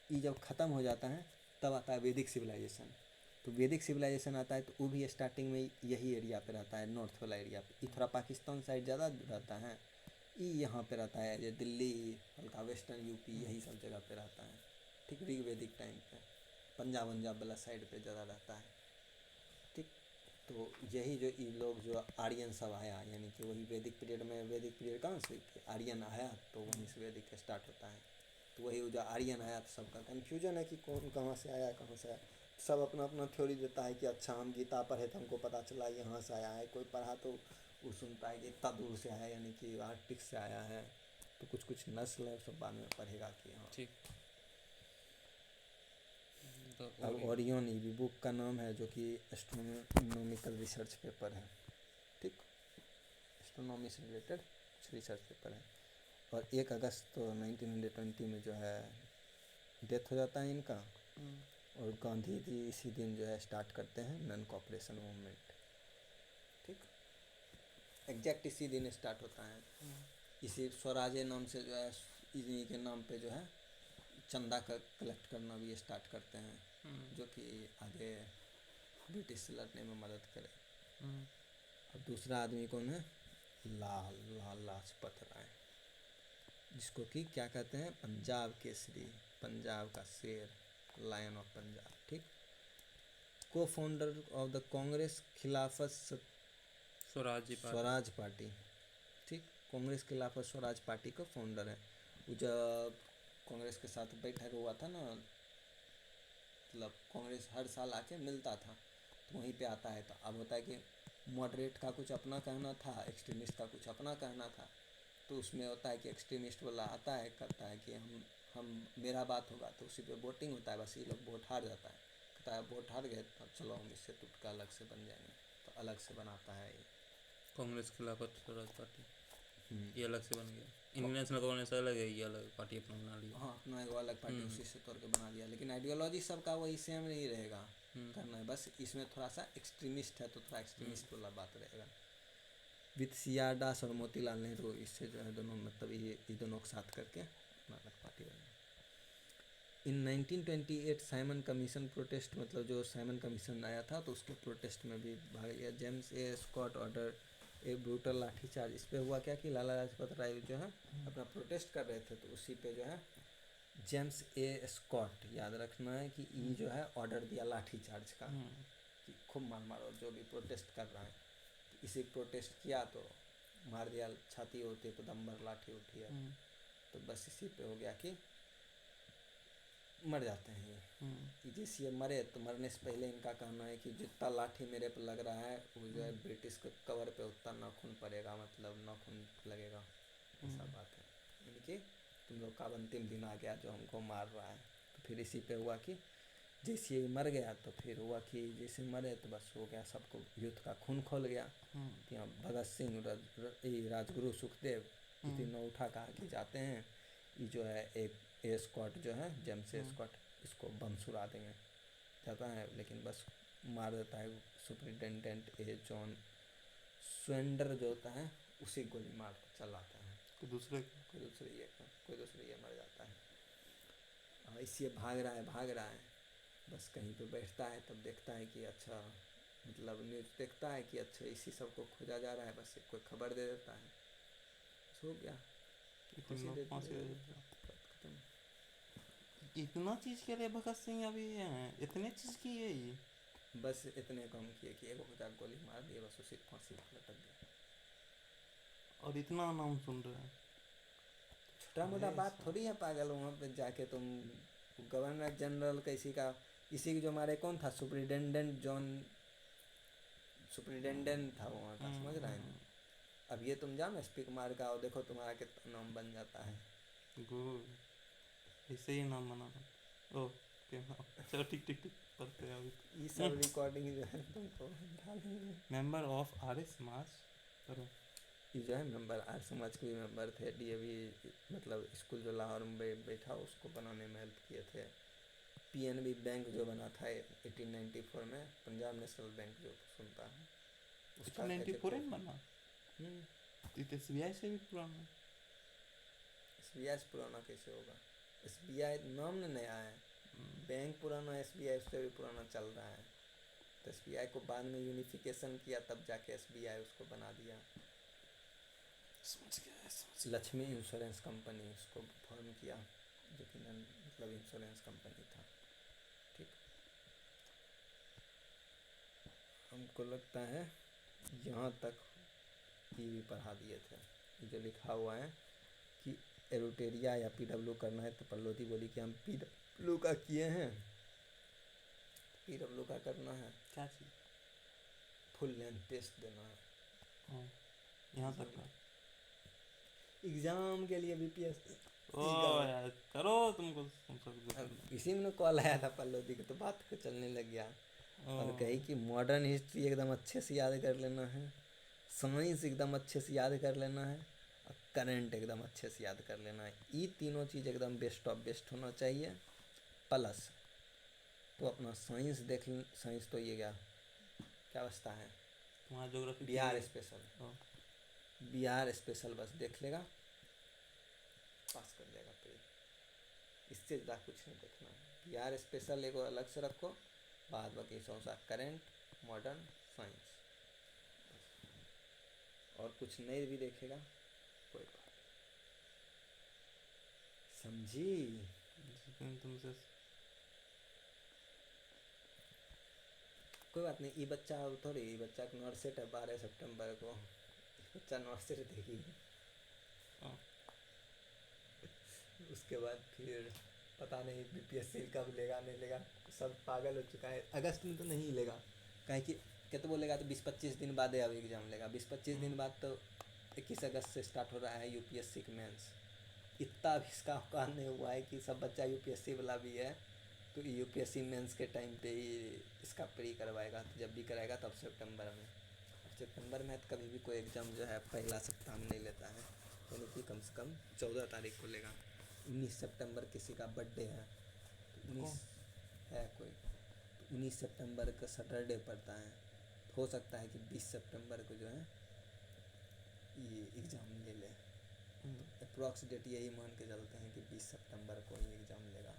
ये जब ख़त्म हो जाता है तब आता है वैदिक सिविलाइजेशन। तो वैदिक सिविलाइजेशन आता है तो वो भी स्टार्टिंग में यही एरिया पे रहता है, नॉर्थ वाला एरिया पे। ये थोड़ा पाकिस्तान साइड ज़्यादा रहता है, ये यहाँ पे रहता है, ये दिल्ली, हल्का वेस्टर्न यूपी, यही सब जगह पे रहता है, ठीक, ऋग्वैदिक टाइम पे। पंजाब वाला साइड पे ज़्यादा रहता है, ठीक। तो यही जो ये लोग जो आर्यन सब आया, यानी कि वही वैदिक पीरियड में, वैदिक पीरियड कहाँ से आर्यन आया, तो वहीं से वैदिक स्टार्ट होता है। तो वही जो आर्यन आया, तो सबका कन्फ्यूजन है कि कौन कहाँ से आया, कहाँ से आया। सब अपना अपना थ्योरी देता है कि अच्छा हम गीता पढ़े तो हमको पता चला यहाँ से आया है, कोई पढ़ा तो वो सुनता है कि इतना दूर से आया, यानी कि आर्टिक से आया है। तो कुछ नस्ल है, सब बाद में पढ़ेगा कि हाँ ठीक। अब ओरियन ई बुक का नाम है, जो कि एस्ट्रोनॉमिकल रिसर्च पेपर है, ठीक, एस्ट्रोनॉमी से रिलेटेड कुछ रिसर्च पेपर है। और 1 अगस्त तो 1920 में जो है डेथ हो जाता है इनका, और गांधी जी इसी दिन जो है स्टार्ट करते हैं नॉन कॉपरेशन मूवमेंट, ठीक, एग्जैक्ट इसी दिन स्टार्ट होता है। इसी स्वराज नाम से जो है, इन्हीं के नाम पे जो है चंदा का कलेक्ट करना भी स्टार्ट करते हैं, जो कि आगे ब्रिटिश से लड़ने में मदद करे। और दूसरा आदमी कौन है, लाल लाजपत राय, जिसको कि क्या कहते हैं, पंजाब केसरी, पंजाब का शेर, लायन ऑफ पंजाब, ठीक। को फाउंडर ऑफ द कांग्रेस खिलाफत स्वराज पार्टी, ठीक, कांग्रेस खिलाफत स्वराज पार्टी का फाउंडर है। वो जब कांग्रेस के साथ बैठक हुआ था ना मतलब कांग्रेस हर साल आके मिलता था, तो वहीं पे आता है। तो अब होता है कि मॉडरेट का कुछ अपना कहना था, एक्सट्रीमिस्ट का कुछ अपना कहना था। तो उसमें होता है कि एक्सट्रीमिस्ट वाला आता है, कहता है कि हम मेरा बात होगा, तो उसी पे वोटिंग होता है, बस ये लोग वोट हार जाता है, कहता है वोट हार गए तो चलो हम इससे टूट का अलग से बन जाएंगे, तो अलग से बनाता है ये। कांग्रेस के खिलाफत स्वराज पार्टी हम्म। ये अलग से बन गया। इंडियन नेशनल कांग्रेस अलग है, ये अलग पार्टी अपना बना लिया। हाँ, अपना एगो अलग पार्टी उसी से तोड़ के बना दिया, लेकिन आइडियोलॉजी सबका वही सेम नहीं रहेगा, करना है बस इसमें थोड़ा सा एक्सट्रीमिस्ट है तो थोड़ा एक्सट्रीमिस्ट वाला बात रहेगा। विथ सी आर दास और मोतीलाल नेहरू, इससे जो है दोनों मतलब ये दोनों को साथ करके अपना अलग पार्टी बना। इन 1928 साइमन कमीशन प्रोटेस्ट, मतलब जो साइमन कमीशन आया था तो उसके प्रोटेस्ट में भी भाग लिया। James A Scott order a brutal lathi charge. इस पे हुआ क्या कि लाला लाजपत राय जो है अपना प्रोटेस्ट कर रहे थे, तो उसी पे जो है जेम्स ए स्कॉट, याद रखना है कि ये जो है ऑर्डर दिया लाठीचार्ज का, कि खूब मार मारो जो भी प्रोटेस्ट कर रहा है। तो इसी प्रोटेस्ट किया तो मार दिया, छाती होती तो दम भर लाठी उठी है। तो बस इसी पे हो गया कि मर जाते हैं ये। जिस ये मरे तो मरने से पहले इनका कहना है कि जितना लाठी मेरे पे लग रहा है वो जो है ब्रिटिश के कवर पे उतना नाखून पड़ेगा, मतलब नाखून लगेगा, ऐसा बात है। यानी कि तुम लोग का अंतिम दिन आ गया जो हमको मार रहा है। तो फिर इसी पे हुआ कि जैसे ये मर गया तो फिर हुआ कि जैसे मरे तो बस हो गया, सबको युद्ध का खून खोल गया। यहाँ भगत सिंह, राजगुरु सुखदेव तीनों उठा कहा कि जाते हैं, ये जो है एक ए स्कॉट जो है जेम्स ए स्कॉट, इसको बम सुरा देंगे, जाता है लेकिन बस मार देता है सुपरिटेंडेंट ए जॉन स्वेंडर जो होता है, उसी गोली मार के चल आता है। कोई दूसरे ये मर जाता है। इसलिए भाग रहा है, बस कहीं पे बैठता है तब देखता है कि अच्छा, मतलब न्यूज़ देखता है कि अच्छा इसी सब को खोजा जा रहा है, बस कोई खबर दे देता है, सो गया, इतना चीज के लिए भगत सिंह अभी इतने चीज की है ये। बस इतने कम किए कि एक हजार गोली मार दिए, बस उसी फांसी पर लटक गया। और इतना नाम सुन रहे हैं। छोटा मोटा बात थोड़ी है पागल, वहाँ पे जाके तुम गवर्नर जनरल किसी का, इसी की जो हमारे कौन था सुपरिटेंडेंट था वहाँ का, समझ रहे हैं। अब ये तुम जाओ एसपी कुमार का और देखो तुम्हारा कितना नाम बन जाता है। ऐसे ही नाम बना। ओ क्या नाम, चलो ठीक करते हैं अभी। ये सब रिकॉर्डिंग जो है तुमको डालेंगे। मेंबर ऑफ आर्य समाज करो। ये जो है मेंबर आर्य समाज के भी मेंबर थे। डीएवी मतलब स्कूल जो लाहौर में बैठा उसको बनाने में हेल्प किए थे। पीएनबी बैंक जो बना था 1894 में, पंजाब नेशनल बैंक जो सुनता है उसका 1894 में बना। एसबीआई से भी पुराना। एसबीआई से पुराना कैसे होगा? एसबीआई नाम ने नया है, बैंक पुराना, एसबीआई उससे भी पुराना चल रहा है। तो एसबीआई को बाद में यूनिफिकेशन किया तब जाके एसबीआई उसको बना दिया। समझ गया। लक्ष्मी इंश्योरेंस कंपनी उसको फॉर्म किया, जो कि मतलब इंश्योरेंस कंपनी था। ठीक, हमको लगता है यहाँ तक ये भी पढ़ा दिए थे। जो लिखा हुआ है कि एरोटेरिया या पीडब्ल्यू करना है, तो पल्लोदी बोली कि हम पीडब्ल्यू का किए हैं। पीडब्ल्यू का करना है, क्या चीज? फुल लेंथ टेस्ट देना है यहाँ तक का एग्जाम के लिए बीपीएस। ओ यार करो, तुमको तुम सब इसी में कॉल आया था पल्लोदी के, तो बात को चलने लग गया और कही कि मॉडर्न हिस्ट्री एकदम अच्छे से याद कर लेना है, साइंस एकदम अच्छे से याद कर लेना है, और करंट एकदम अच्छे से याद कर लेना है। ये तीनों चीज़ एकदम बेस्ट ऑफ बेस्ट होना चाहिए। प्लस तो अपना साइंस देख, साइंस तो ये क्या बचता है, तुम्हारा geography Bihar special, Bihar special बस देख लेगा, पास कर लेगा। तो इससे ज़्यादा कुछ नहीं देखना है। बिहार स्पेशल एगो अलग से रखो, बाद बाकी सौसा करेंट, मॉडर्न, साइंस, और कुछ नहीं भी देखेगा कोई बात नहीं। समझी? तुमसे कोई बात नहीं। ये बच्चा थोड़ी, ये बच्चा नॉर्सेट है 12 सितंबर को, बच्चा नॉर्सेट देखी, उसके बाद फिर पता नहीं बीपीएससी कब लेगा नहीं लेगा, सब पागल हो चुका है। अगस्त में तो नहीं लेगा, काहे कि क्या तो बोलेगा तो 20-25 दिन बाद अब एग्ज़ाम लेगा। 20-25 दिन बाद तो 21 अगस्त से स्टार्ट हो रहा है यूपीएससी के मेंस। इतना भी इसका औकात नहीं हुआ है कि सब बच्चा यूपीएससी वाला भी है तो यूपीएससी मेंस के टाइम पे ही इसका प्री करवाएगा। तो जब भी कराएगा तब सितंबर में, सितंबर में तो कभी भी कोई एग्ज़ाम जो है पहला सप्ताह में नहीं लेता है, यानी कि कम से कम 14 तारीख को लेगा। 19 सितंबर किसी का बर्थडे है तो 19 है कोई, तो 19 सितंबर का सैटरडे पड़ता है, तो हो सकता है कि 20 सितंबर को जो है ये एग्ज़ाम ले ले। अप्रॉक्स डेट यही मान के चलते हैं कि 20 सितंबर को ही एग्ज़ाम लेगा।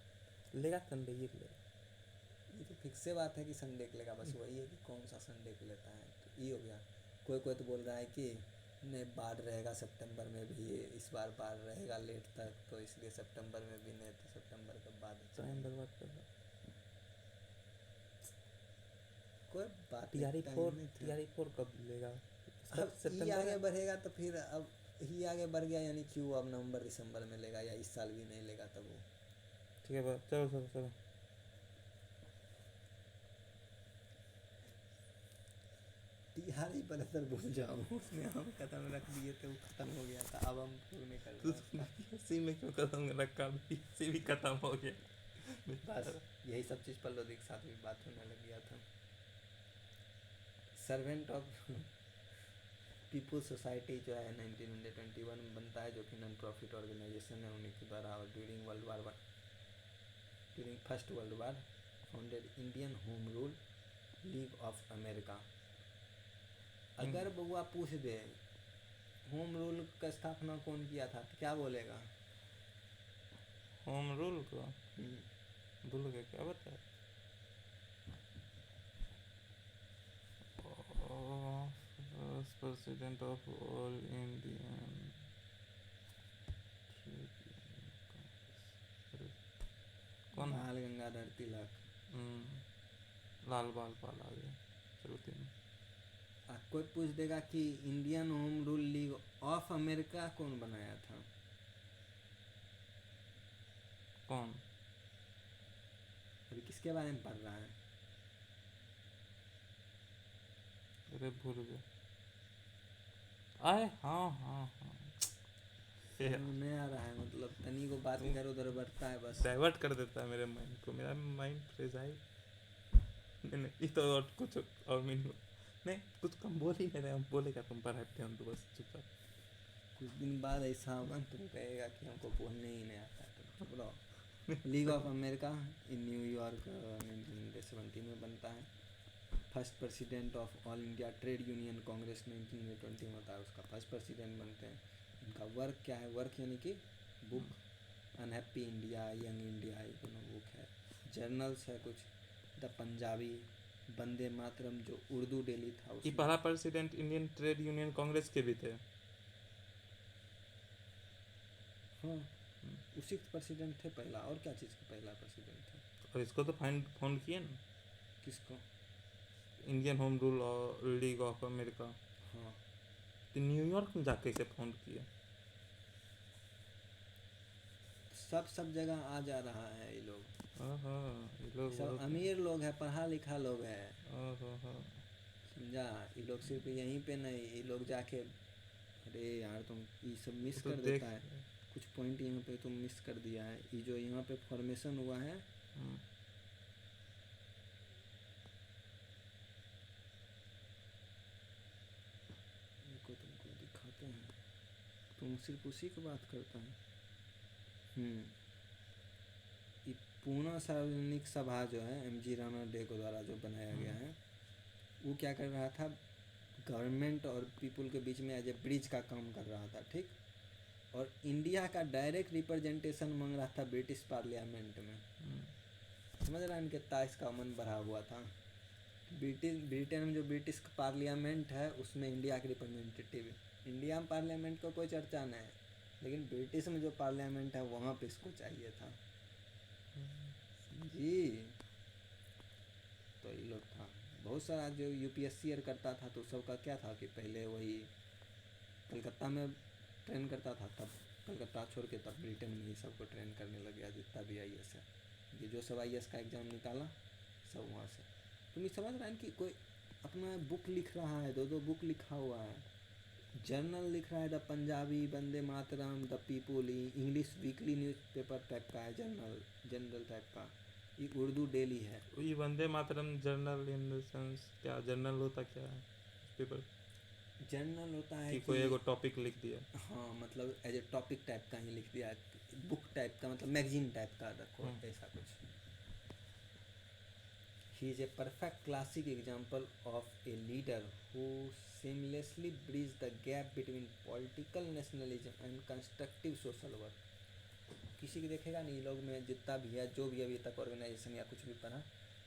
लेगा संडे ही लेगा। ये तो फिक्स से बात है कि संडे को लेगा, बस वही है कि कौन सा संडे को लेता है। तो ये हो गया। कोई कोई तो बोल रहा है कि नहीं बाढ़ रहेगा सितंबर में भी, इस बार बाढ़ रहेगा लेट तक, तो इसलिए सितंबर में भी नहीं, तो सितंबर के बाद टाइम बर्बाद कर रहा। कोई बात TRE 4 कब लेगा? अब ये आगे बढ़ेगा तो फिर अब ही आगे बढ़ गया, यानी कि वो अब नवंबर दिसंबर में लेगा या इस साल भी नहीं लेगा तब वो। ठीक है बस, चलो चलो चलो। TRE पर असर भूल जाओ, उसमें हम कदम रख दिए थे, वो खत्म हो गया था, अब हम लोग नहीं कर तू रहे हैं। BPSC में क्यों कदम रखा? BPSC भी खत्म हो गया। बस यही सब चीज़ पर लोधी के साथ भी बात होने लग गया था। सर्वेंट ऑफ पीपुल सोसाइटी जो है 1921 में बनता है, जो कि नॉन प्रॉफिट ऑर्गेनाइजेशन है उन्हीं के द्वारा। और during first world war founded Indian home rule league of America. अगर बउआ पूछ दे होम रूल का स्थापना कौन किया था तो क्या बोलेगा? होम रूल को भूल गया, क्या बताया? First president of all Indian कौन है? बाल गंगाधर तिलक। लाल बाल पाल आ गया। चलो तीन। कोई पूछ देगा कि Indian home rule league of America कौन बनाया था? कौन? अभी किसके बारे में पढ़ रहा है? अरे भूल गया। आए हाँ हाँ हाँ। नहीं आ रहा है, मतलब तनी को बात इधर उधर बढ़ता है बस। डाइवर्ट कर देता है मेरे माइंड को, मेरा माइंड फ्रेश है। नहीं नहीं, ये तो और कुछ और मीनिंग नहीं, कुछ कम बोल ही नहीं रहे हम, बोलेगा तुम पर हटते हम तो बस चुपचाप। कुछ दिन बाद ऐसा होगा तुम कहेगा कि हमको बोलने ही नहीं आता है, तो चुप रहो। League of America in New York 1970 में बनता है। First president of all India trade union Congress 1920 में होता है, उसका फर्स्ट प्रेसिडेंट बनते हैं। इनका वर्क क्या है? वर्क यानी कि book unhappy India, young India, ये दोनों बुक है। जर्नल्स है कुछ, द पंजाबी, वंदे मातरम जो उर्दू डेली था ये उसमें। पहला president Indian trade union Congress के भी थे। हाँ उसी के प्रेसिडेंट थे पहला, और क्या चीज़ का पहला प्रेसिडेंट थे? और इसको तो फाउंड किए ना, किसको? इंडियन होम रूल और लीग ऑफ अमेरिका। हाँ तो न्यूयॉर्क में जाके इसे फाउंड किया। सब जगह आ जा रहा है ये लोग, ये लोग सब बहुत- अमीर लोग है, पढ़ा लिखा लोग है, ओहो। समझा? ये लोग सिर्फ यहीं पे नहीं, ये लोग जाके, अरे यार तुम ये सब मिस तो कर देख। देता है, कुछ पॉइंट यहाँ पे तुम मिस कर दिया है। ये जो यहाँ पे फॉर्मेशन हुआ है, हम्म, इनको तुमको दिखाते हैं, तुम सिर्फ उसी की बात करता है। ये पूना सार्वजनिक सभा जो है MG राणा डे को द्वारा जो बनाया गया है, वो क्या कर रहा था? गवर्नमेंट और पीपल के बीच में एज ए ब्रिज का काम कर रहा था, ठीक। और इंडिया का डायरेक्ट रिप्रेजेंटेशन मांग रहा था ब्रिटिश पार्लियामेंट में, समझ रहा है? इनके ताइस का मन बढ़ा हुआ था। ब्रिटेन में जो ब्रिटिश पार्लियामेंट है उसमें इंडिया के रिप्रेजेंटेटिव, इंडिया में पार्लियामेंट का कोई चर्चा नहीं है, लेकिन ब्रिटिश में जो पार्लियामेंट है वहाँ पे इसको चाहिए था जी। तो ये लोग था बहुत सारा जो UPSC करता था, तो सबका क्या था कि पहले वही कलकत्ता में ट्रेन करता था, तब कलकत्ता छोड़ के तब ब्रिटेन में ही सबको ट्रेन करने लग गया जितना भी IAS है। ये जो सब IAS का एग्ज़ाम निकाला सब वहाँ से। तुम ये समझ रहे हैं कि कोई अपना बुक लिख रहा है, 2 बुक लिखा हुआ है, जर्नल लिख रहा है, the Punjabi, Vande Mataram, the people, English weekly newspaper type का है, जनरल टाइप का, ये उर्दू डेली है। ये Vande Mataram journal in the sense क्या जर्नल होता क्या है पेपर जर्नल होता है कि कोई एगो टॉपिक लिख दिया? हाँ, मतलब एज ए टॉपिक टाइप का ही लिख दिया, बुक टाइप का, मतलब मैगजीन टाइप का रखो, ऐसा कुछ। He is a perfect classic example of a leader who seamlessly bridge the gap between political nationalism and constructive social work. किसी की देखेगा नहीं लोग में जितना भी है, जो भी अभी तक ऑर्गेनाइजेशन या कुछ भी पढ़ा,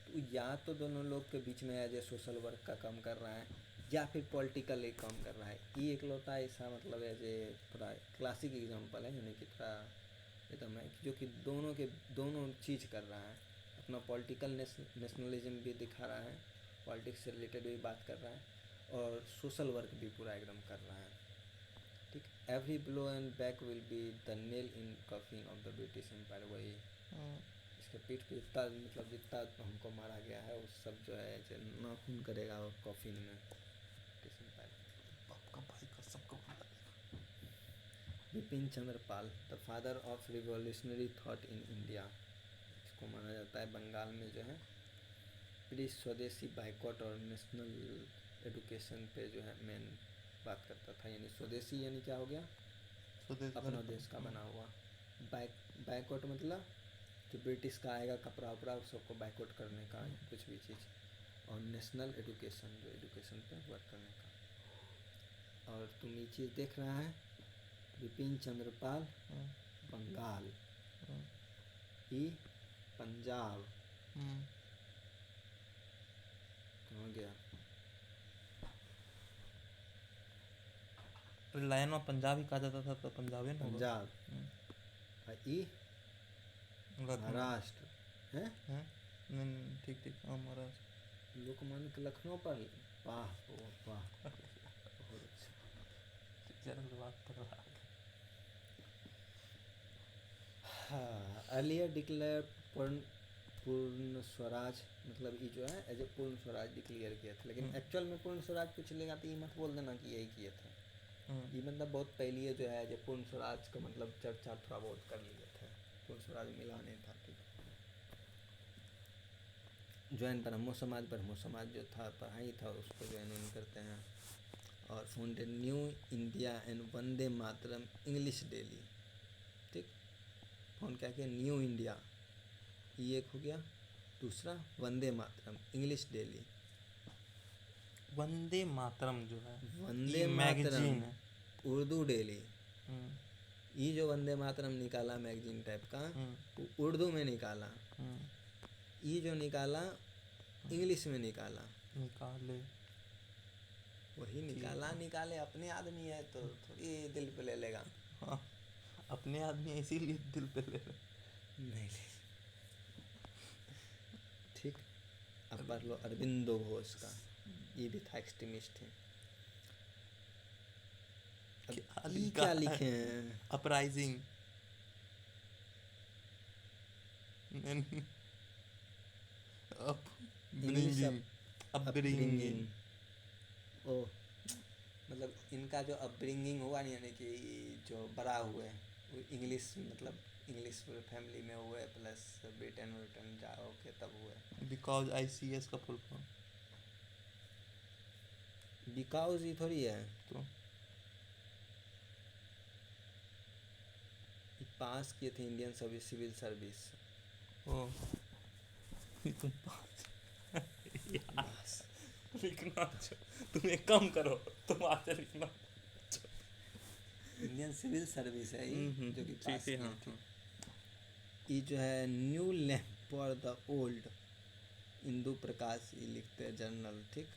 तो या तो दोनों लोग के बीच में एज ए सोशल वर्क का काम कर रहा है या फिर पॉलिटिकल एक काम कर रहा है। ये एक लौता ऐसा मतलब एज ए थोड़ा क्लासिक एग्जांपल है, यानी कि थोड़ा एकदम है जो कि दोनों चीज़ कर रहा है। अपना पॉलिटिकल नेशनलिज्म भी दिखा रहा है, पॉलिटिक्स से रिलेटेड भी बात कर रहा है और सोशल वर्क भी पूरा एकदम कर रहा है। ठीक, every blow and back will be the nail in coffin of the British Empire. वही इसके पीठ पे जितना मतलब जितना हमको मारा गया है वो सब जो है नाखून करेगा और कॉफिन में ब्रिटिश एम्पायर। बाप का भाई का सबको मारा गया। Bipin Chandra Pal, the father of revolutionary thought in India, इसको माना जाता है बंगाल में जो है ब्रिटिश स्वदेशी बाइकॉट और नेशनल एडुकेशन पे जो है मेन बात करता था। यानी स्वदेशी यानी क्या हो गया, अपना देश का बना हुआ। बाइकॉट मतलब जो ब्रिटिश का आएगा कपड़ा वपड़ा उस सबको बाइकआउट करने का, कुछ भी चीज़। और नेशनल एडुकेशन जो एडुकेशन पे वर्क करने का। और तुम ये चीज़ देख रहा है बिपिन चंद्र पाल बंगाल, ई पंजाब, कहाँ गया, लाइन ऑफ पंजाब ही कहा जाता था तो पंजाब है ना। पंजाब, और ई महाराष्ट्र है। नहीं ठीक ठीक, हाँ महाराष्ट्र। लोकमान्य के लखनऊ पर, वाह वाह, बहुत अच्छा। बात कर रहा है। हाँ, अर्लियर डिक्लेयर पूर्ण स्वराज, मतलब ये जो है एज ए पूर्ण स्वराज डिक्लेयर किया था, लेकिन एक्चुअल में पूर्ण स्वराज कुछ लेगा तो ये मत बोल देना कि यही किए थे। ये मतलब बहुत पहले जो है जो पूर्ण स्वराज का मतलब चर्चा थोड़ा बहुत कर लिए थे, पूर्ण स्वराज मिला नहीं था। ठीक, ज्वाइन ब्रह्मो समाज जो था पढ़ाई था उसको ज्वाइन करते हैं। और founded new India and Vande Mataram English daily. ठीक, फाउंड क्या किया, न्यू इंडिया ये एक हो गया, दूसरा वंदे मातरम इंग्लिश डेली। वंदे मातरम जो है वंदे मैगजीन है, उर्दू डेली। ये जो वंदे मातरम निकाला मैगजीन टाइप का, वो उर्दू में निकाला। ये जो निकाला इंग्लिश में निकाला, निकाले वही निकाले अपने आदमी है तो थोड़ी दिल पे ले लेगा। हाँ, अपने आदमी इसीलिए दिल पे ले रहे, नहीं ले। ठीक, अब पढ़ लो अरविंदो घोष का, ये भी था एक्सट्रीमिस्ट है। क्या लिखे हैं, अपराइजिंग, अपब्रिंगिंग। ओ मतलब इनका जो अपब्रिंगिंग हुआ नहीं, यानी कि जो बड़ा हुए वो इंग्लिश, मतलब इंग्लिश फैमिली में हुए प्लस ब्रिटेन जाओ के तब हुए। बिकॉज ICS का फुल फॉर्म, बिकॉज ये थोड़ी है, तो पास किए थे इंडियन सर्विस सिविल सर्विस। ओ तुम पास बस लिखना, तुम एक काम करो, तुम आते लिखना। इंडियन सिविल सर्विस है ये, जो कि पास ठीक है। किए हाँ थे। ये जो है new lamp for the old, Indu Prakash ये लिखते हैं जर्नल। ठीक,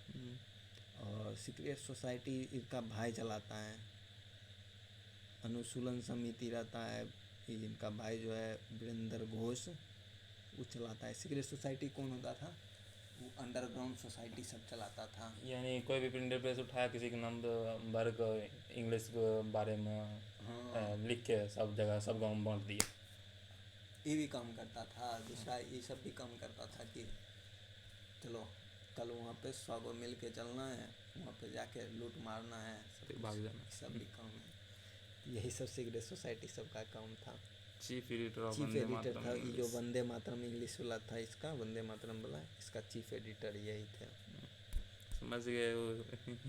और सीक्रेट सोसाइटी इनका भाई चलाता है। अनुशीलन समिति रहता है, ये इनका भाई जो है वीरेंद्र घोष वो चलाता है। सीक्रेट सोसाइटी कौन होता था, वो अंडरग्राउंड सोसाइटी सब चलाता था। यानी कोई भी प्रिंटर प्रेस उठाया किसी के नाम भर इंग्लिश के बारे में हाँ लिख के सब जगह सब गाँव में बांट दिए। ये भी काम करता था, दूसरा ये सब भी काम करता था कि चलो कल वहाँ पे 100 गो मिल के चलना है, वहाँ पे जाके लूट मारना है, सभी भाग जाना। सब भी काम है। यही सब सीक्रेट सोसाइटी सबका काम था। Chief editor of chief Vande editor Mataram था ये जो इंग्लिश। वंदे मातरम इंग्लिश वाला था, इसका वंदे मातरम वाला, इसका चीफ एडिटर यही थे। समझ गए वो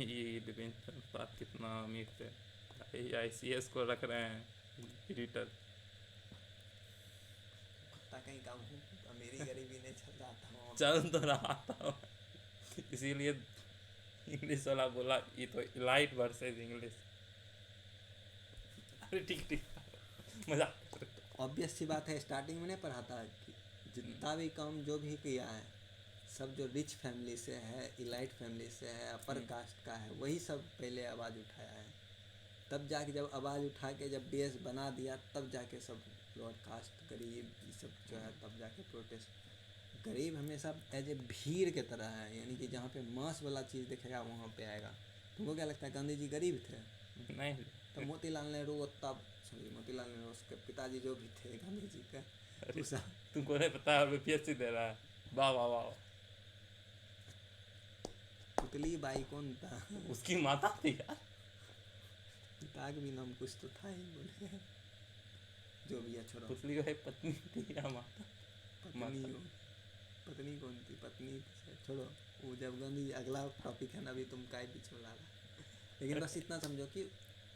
ये डिफेंस बात कितना अमीर थे। ICS को रख रहे हैं एडिटर। कुत्ता कहीं काम हो, अमीरी गरीबी नहीं चल रहा था वहाँ पे। चल तो रहा था इसीलिए इंग्लिश वाला बोला ये तो इलाइट वर्सेस इंग्लिश। अरे ठीक ठीक मजाक कर रहे थे। ऑब्वियस सी बात है, स्टार्टिंग में नहीं पढ़ा था कि जितना भी काम जो भी किया है सब जो रिच फैमिली से है, इलाइट फैमिली से है, अपर कास्ट का है, वही सब पहले आवाज़ उठाया है। तब जाके जब आवाज़ उठा के जब बेस बना दिया, तब जाके सब लोअर कास्ट गरीब ये सब जो है तब जाके प्रोटेस्ट। गरीब हमेशा एज ए भीड़ के तरह है, यानी कि जहाँ पे मांस वाला चीज़ दिखेगा वहाँ पे आएगा। तुमको क्या लगता है गांधी जी गरीब थे? नहीं तो मोतीलाल नेहरू तब, सॉरी मोतीलाल नेहरू उसके पिताजी जो भी थे गांधी जी के, अरे उस तुमको नहीं पता है BPSC दे रहा है। वाह वाह वाह। पुतली बाई कौन था? उसकी माता थी यार। पिता का भी नाम कुछ तो था ही, बोले जो भी है छोड़ो। पुतली भाई पत्नी थी या माता? पत्नी हो, पत्नी कौन थी? पत्नी से छोड़ो, वो जब गांधी, अगला टॉपिक है ना, अभी तुम काय पीछे ला रहा। लेकिन बस इतना समझो कि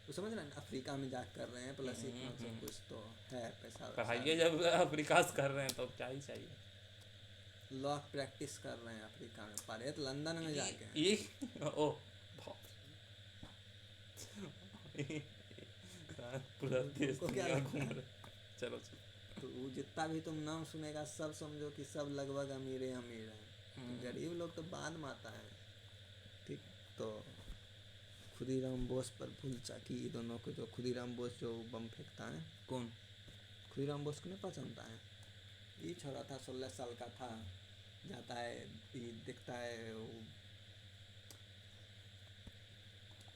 वो समझ रहे हैं अफ्रीका में जा कर रहे हैं, प्लस इतना सब कुछ तो है, पैसा पढ़ाइए जब अफ्रीका से कर रहे हैं तो क्या ही चाहिए। लॉ प्रैक्टिस कर रहे हैं अफ्रीका में, पढ़े तो लंदन में जाके हैं। ये ओ बाप रे। पूरा देश तुमको क्या दुनिया लगता घूम है? रहे। चलो चलो। तो वो जितना भी तुम नाम सुनेगा सब समझो कि सब लगभग अमीर अमीर हैं। गरीब लोग तो बाद में आता है। ठीक, तो खुदीराम बोस पर भूल चाकी, ये दोनों को, जो खुदीराम बोस जो बम फेंकता है, कौन? खुदीराम बोस को नहीं पहचानता है? ये छोरा था, 16 साल का था, जाता है, ये देखता है, वो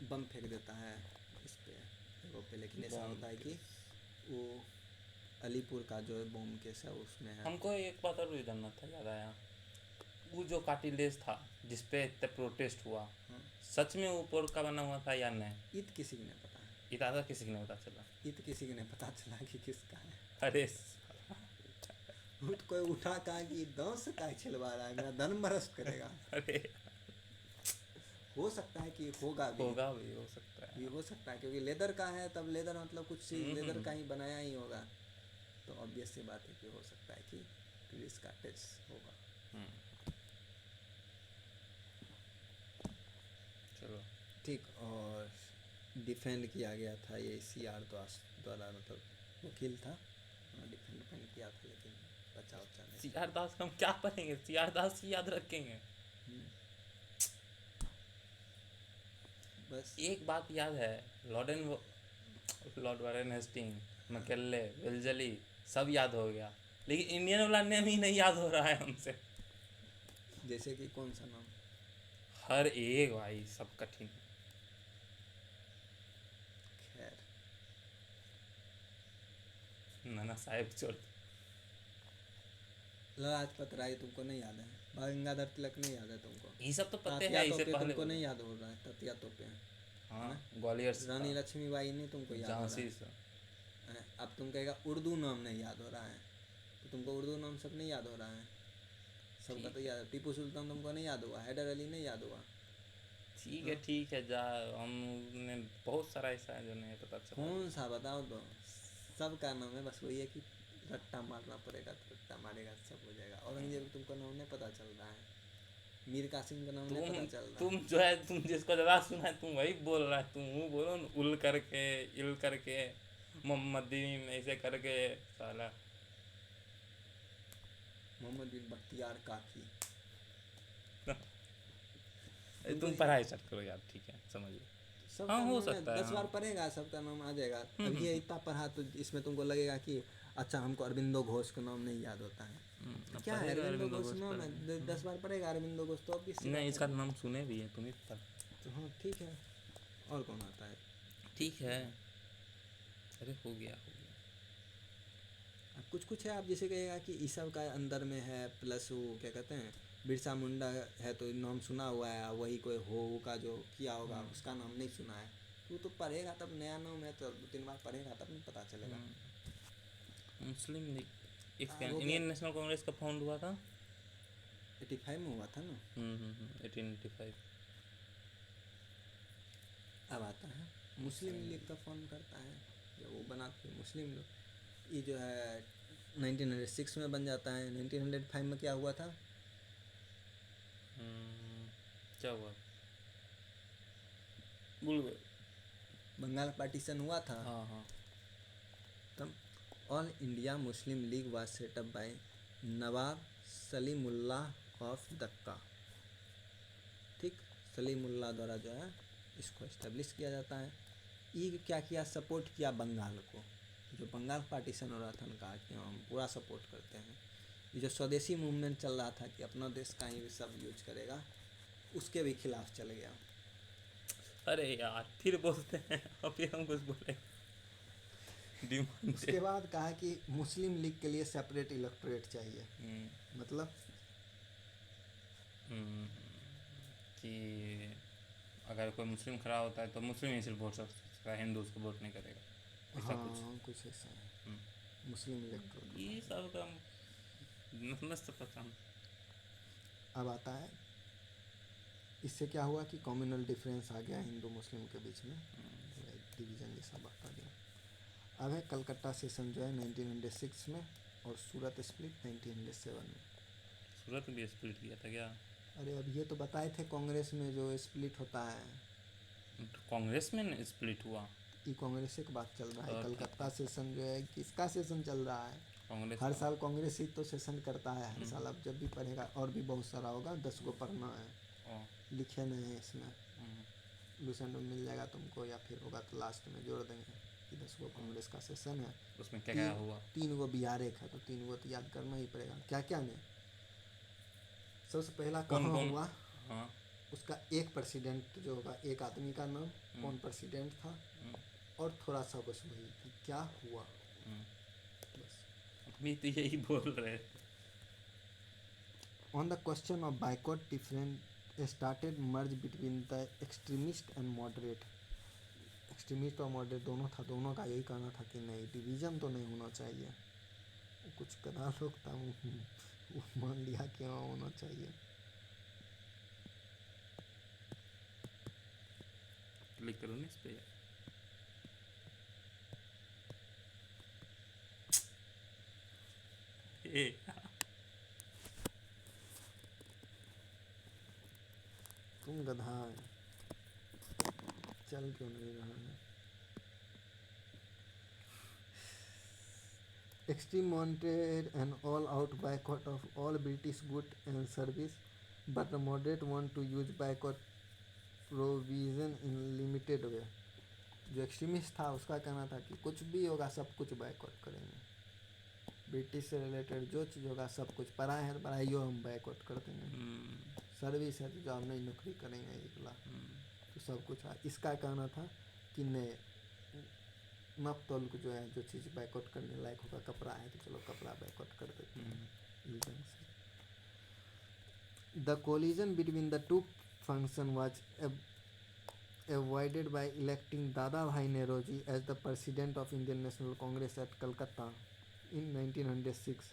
बम फेंक देता है इस पे, वो पे। लेकिन ऐसा होता है कि वो अलीपुर का जो बम केस है उसमें है। हमको एक बात और भी जानना था, याद आया। वो जो कार्टिलेज था जिसपे इतने प्रोटेस्ट हुआ, हाँ, सच में वो पोर का बना हुआ था या नहीं? ये तो किसी को नहीं पता है, इतना किसी को नहीं पता चला। ये तो किसी को नहीं पता चला कि किसका है। अरे वो तो कोई उठा कहा कि दांत से काय छिलवा रहा है, मेरा धन बरस्ट करेगा। अरे हो सकता है कि होगा भी, होगा भी, हो सकता है। ये हो सकता है, क्योंकि लेदर का है, तब लेदर मतलब कुछ लेदर का ही बनाया ही होगा, तो ऑब्वियस सी बात है कि हो सकता है कि पुलिस का टच होगा। चलो ठीक, और डिफेंड किया गया था ये CR द्वारा, मतलब वकील था, डिफेंड किया था, लेकिन बचा उचा नहीं। CR दास हम क्या पढ़ेंगे? CR दास ही याद रखेंगे। बस एक बात याद है, लॉर्ड वारेन हेस्टिंग, मैकेले, वेल्जली सब याद हो गया, लेकिन इंडियन वाला नेम ही नहीं याद हो रहा है हमसे। जैसे कि कौन सा नाम? हर एक भाई सब कठिन। खैर, नाना साहेब छोड़। लाजपत राय तुमको नहीं याद है? बाल गंगाधर तिलक नहीं याद है तुमको? ये सब तो पते तात्या हैं, इससे तोपे पहले तुमको बोला। नहीं याद हो रहा है? तात्या तोपे, हाँ, ग्वालियर से रानी था। लक्ष्मीबाई नहीं तुमको याद हो रहा झांसी से। है? अब तुम कहेगा उर्दू नाम नहीं याद हो रहा है, तो तुमको उर्दू नाम सब नहीं याद हो रहा है, सबका तो याद है। टीपू सुल्तान तुमको नहीं याद हुआ? हैदर अली नहीं याद हुआ? ठीक है जा, हमने बहुत सारा ऐसा है जो नहीं पता चला। कौन सा बताओ तो? सबका नाम है, बस वही है कि रट्टा मारना पड़ेगा, तो रट्टा मारेगा सब हो जाएगा। औरंगजेब तुमको नाम नहीं पता चल रहा है, मीर कासिम का नाम नहीं पता चल रहा तुम जो है, तुम जिसको ज़्यादा सुना है तुम वही बोल रहा है। तुम वो बोलो न, उल करके, इल करके, मोहम्मदीन ऐसे करके साला। मोहम्मद बिन बख्तियार काकी। तुम पढ़ाई स्टार्ट करो यार, ठीक है समझिए। सबका हाँ, हो नाम है, सकता है, 10 बार हाँ। पढ़ेगा सबका नाम आ जाएगा। अब ये इतना पढ़ा तो इसमें तुमको लगेगा कि अच्छा हमको अरविंदो घोष का नाम नहीं याद होता है। अब क्या है पढ़ेगा अरविंदो अरविंदो घोष घोष नाम पर। है, 10 बार पढ़ेगा अरविंदो घोष तो ऑब्वियस नहीं, इसका नाम सुने भी है तुम्हें पता। तो हाँ ठीक है। और कौन आता है? ठीक है। अरे हो गया हो गया। अब कुछ कुछ है, आप जैसे कहेगा कि ई सब का अंदर में है, प्लस वो क्या कहते हैं बिरसा मुंडा है तो नाम सुना हुआ है, वही कोई हो का जो किया होगा उसका नाम नहीं सुना है, तो पढ़ेगा तब, नया नाम है तो 2-3 बार पढ़ेगा तब नहीं पता चलेगा। मुस्लिम लीग एक हो गया। इंडियन नेशनल कांग्रेस कब फाउंड हुआ था? 85 में हुआ था ना। 1885। अब आता है मुस्लिम लीग का फॉर्म करता है, जब वो बनाते हैं मुस्लिम लोग, ये जो है 1906 में बन जाता है। 1905 में क्या हुआ था? क्या हुआ? भूल गए। बंगाल पार्टीशन हुआ था। हाँ हाँ। तब All India Muslim League was set up by Nawab Salimullah of Dhaka. ठीक, सलीमुल्लाह द्वारा जो है इसको इस्टेब्लिश किया जाता है। ये क्या किया, सपोर्ट किया बंगाल को, जो बंगाल पार्टीशन हो रहा था उनका कि हम पूरा सपोर्ट करते हैं। ये जो स्वदेशी मूवमेंट चल रहा था कि अपना देश का ही सब यूज करेगा, उसके भी खिलाफ चल गया। अरे यार फिर बोलते हैं अभी हम कुछ बोले। डिमांड उसके बाद कहा कि मुस्लिम लीग के लिए सेपरेट इलेक्टोरेट चाहिए, मतलब कि अगर कोई मुस्लिम खड़ा होता है तो मुस्लिम ही सिर्फ वोट सकता है, हिंदू उसको वोट नहीं करेगा, ऐसा कुछ ऐसा है। मुस्लिम इलेक्टोरेट ये सब का मतलब तो पता नहीं। अब आता है, इससे क्या हुआ कि कम्युनल डिफरेंस आ गया हिंदू मुस्लिम के बीच में, डिवीज़न जैसा बढ़ता गया। अब है कलकत्ता सेशन जो है 1906 में, और सूरत स्प्लिट 1907 में। सूरत भी स्प्लिट किया था क्या? अरे अब ये तो बताए थे कांग्रेस में जो स्प्लिट होता है, कांग्रेस में स्प्लिट हुआ? ये कांग्रेस की बात चल रहा है। और कलकत्ता सेशन जो है किसका सेशन चल रहा है? कांग्रेस हर का। साल कांग्रेस ही तो सेशन करता है हर साल। अब जब भी पढ़ेगा, और भी बहुत सारा होगा, 10 को पढ़ना है, लिखे नहीं है इसमें, लूसेंट में मिल जाएगा तुमको, या फिर होगा तो लास्ट में जोड़ देंगे कि 10 को कांग्रेस का सेशन है। उसमें क्या क्या हुआ? 3 को बिहार एक है, तो 3 को तो याद करना ही पड़ेगा क्या क्या नहीं। सबसे पहला कहाँ हुआ? हाँ। उसका एक प्रेसिडेंट जो होगा, एक आदमी का नाम, कौन प्रेसिडेंट था, और थोड़ा सा बस वही कि क्या हुआ, बस। अभी तो यही बोल रहे। On the question of boycott different started merge between the extremist and moderate. Extremist और मॉडरेट दोनों था, दोनों का यही कहना था कि नहीं, डिवीज़न तो नहीं होना चाहिए। कुछ गधा लोग था, वो मान लिया कि हाँ होना चाहिए। क्लिक करो ना इस पे। तुम गधा है, चल क्यों नहीं रहा है? Extreme wanted an all-out boycott of all British goods and service, but the moderate want to use boycott provision in limited way. जो एक्सट्रीमिस्ट था उसका कहना था कि कुछ भी होगा सब कुछ बाइकआउट करेंगे, ब्रिटिश से रिलेटेड जो चीज़ होगा सब कुछ, पढ़ाई है तो पढ़ाइयो हम बाइकआउट कर देंगे, सर्विस है तो जॉब नहीं, नौकरी करेंगे इकला, तो सब कुछ है। इसका कहना था कि नहीं, नप तोल को जो है जो चीज़ बाइकआउट करने लायक होगा, कपड़ा है तो चलो कपड़ा बाइकआउट कर देते हैं। The collision between the two function was avoided by electing Dada Bhai Nehroji as the president of Indian National Congress at Calcutta in 1906.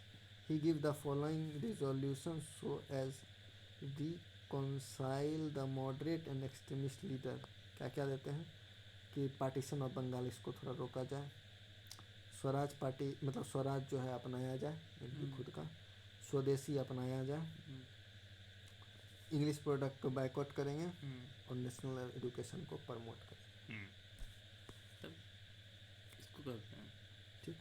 He gave the following resolution so as reconcile the moderate and extremist leader. क्या क्या देते हैं कि पार्टीशन ऑफ बंगाल इसको थोड़ा रोका जाए, स्वराज पार्टी मतलब स्वराज जो है अपनाया जाए, इनकी खुद का स्वदेशी अपनाया जाए, इंग्लिश प्रोडक्ट को बाइकआउट करेंगे, और नेशनल एजुकेशन को प्रमोट करेंगे। तब इसको करते हैं। ठीक,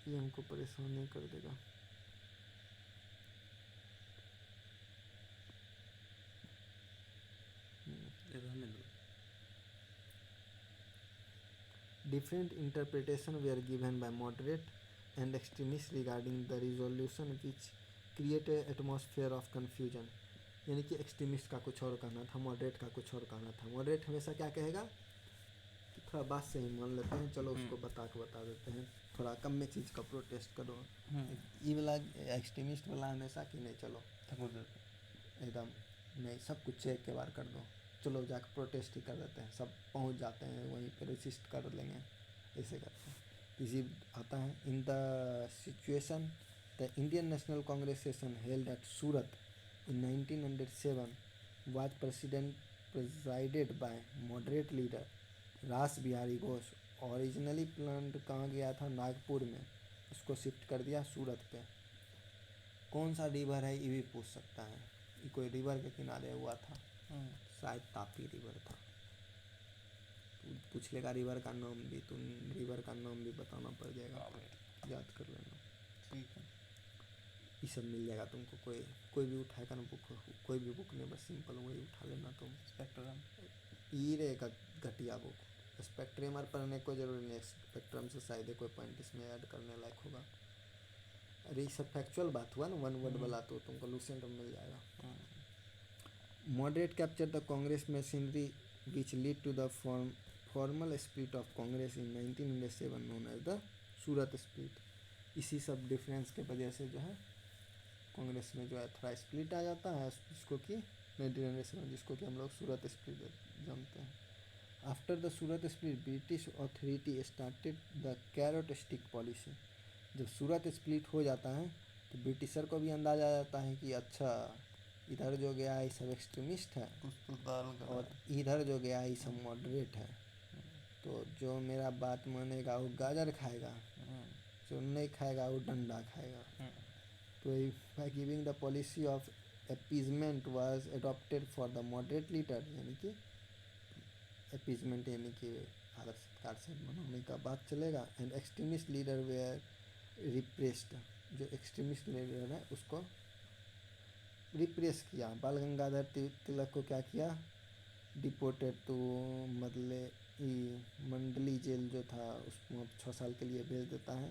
ये हमको परेशान नहीं कर देगा। Different interpretations were given by moderate and extremists regarding the resolution, which created an atmosphere of confusion. यानी कि एक्सट्रीमिस्ट का कुछ और कहना था, मॉडरेट का कुछ और कहना था। मॉडरेट हमेशा क्या कहेगा कि थोड़ा बात से ही मान लेते हैं, चलो उसको बता देते हैं, थोड़ा कम में चीज़ का प्रोटेस्ट करो। ये वाला एक्सट्रीमिस्ट वाला हमेशा कि नहीं चलो एकदम नहीं, सब कुछ चेक के बार कर दो, चलो जाकर प्रोटेस्ट ही कर देते हैं, सब पहुंच जाते हैं वहीं पे, रेसिस्ट कर लेंगे, ऐसे करते हैं। इसी आता है in the situation the Indian National Congress session held at Surat in 1907 was presided by moderate leader रास बिहारी घोष। ओरिजिनली प्लान्ड कहाँ गया था, नागपुर में, उसको शिफ्ट कर दिया सूरत पे। कौन सा रिवर है ये भी पूछ सकता है, ये कोई रिवर के किनारे हुआ था, शायद तापी रिवर था। तू पूछ लेगा रिवर का नाम भी, तो रिवर का नाम भी बताना पड़ जाएगा, याद कर लेना। ठीक है, ये सब मिल जाएगा तुमको, कोई भी उठाएगा ना बुक, कोई भी बुक नहीं, बस सिंपल वही उठा लेना तुम। स्पेक्ट्रम ये रहेगा घटिया बुक, स्पेक्ट्रम और पढ़ने को जरूरी नहीं, स्पेक्ट्रम से शायद कोई पॉइंट इसमें ऐड करने लायक होगा। अरे ये सब फैक्चुअल बात हुआ ना, वन वर्ड वाला, तो तुमको लूसेंट में मिल जाएगा। Moderate capture the Congress machinery which lead to the formal split of Congress in 1907 known as the Surat split. इसी सब डिफरेंस के वजह से जो है कांग्रेस में जो है थोड़ा स्प्लिट आ जाता है, जिसको कि 1907, जिसको कि हम लोग सूरत स्प्लिट जानते हैं। After the Surat split British authority started the carat stick policy. जब सूरत स्प्लिट हो जाता है तो ब्रिटिशर को भी अंदाजा आ जाता है कि अच्छा इधर जो गया ये सब एक्सट्रीमिस्ट है, कुछ तो दाल का और इधर जो गया ये सब मॉडरेट है, तो जो मेरा बात मानेगा वो गाजर खाएगा, जो नहीं खाएगा वो डंडा खाएगा। तो by giving the policy of appeasement was adopted for the moderate leader, यानी कि appeasement यानी कि आदर सत्कार से मनाने का बात चलेगा। And extremist leader were repressed, जो एक्सट्रीमिस्ट लीडर है उसको रिप्रेस किया। बाल गंगाधर तिलक को क्या किया, डिपोर्टेड टू मंडली जेल जो था उसको 6 साल के लिए भेज देता है,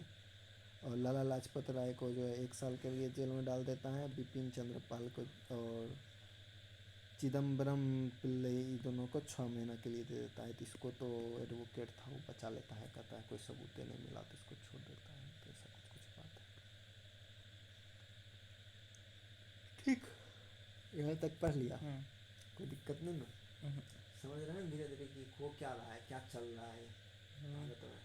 और लाला लाजपत राय को जो है 1 साल के लिए जेल में डाल देता है, बिपिन चंद्र पाल को और चिदम्बरम पिल्लई दोनों को 6 महीना के लिए दे देता है। तो इसको तो एडवोकेट था वो बचा लेता है, कहता है कोई सबूत नहीं मिला तो इसको छोड़ देता है। तो ऐसा कुछ बात है। ठीक, यहाँ तक पढ़ लिया, कोई दिक्कत नहीं ना, समझ रहे हैं धीरे धीरे कि हो क्या रहा है, क्या चल रहा है भारत में।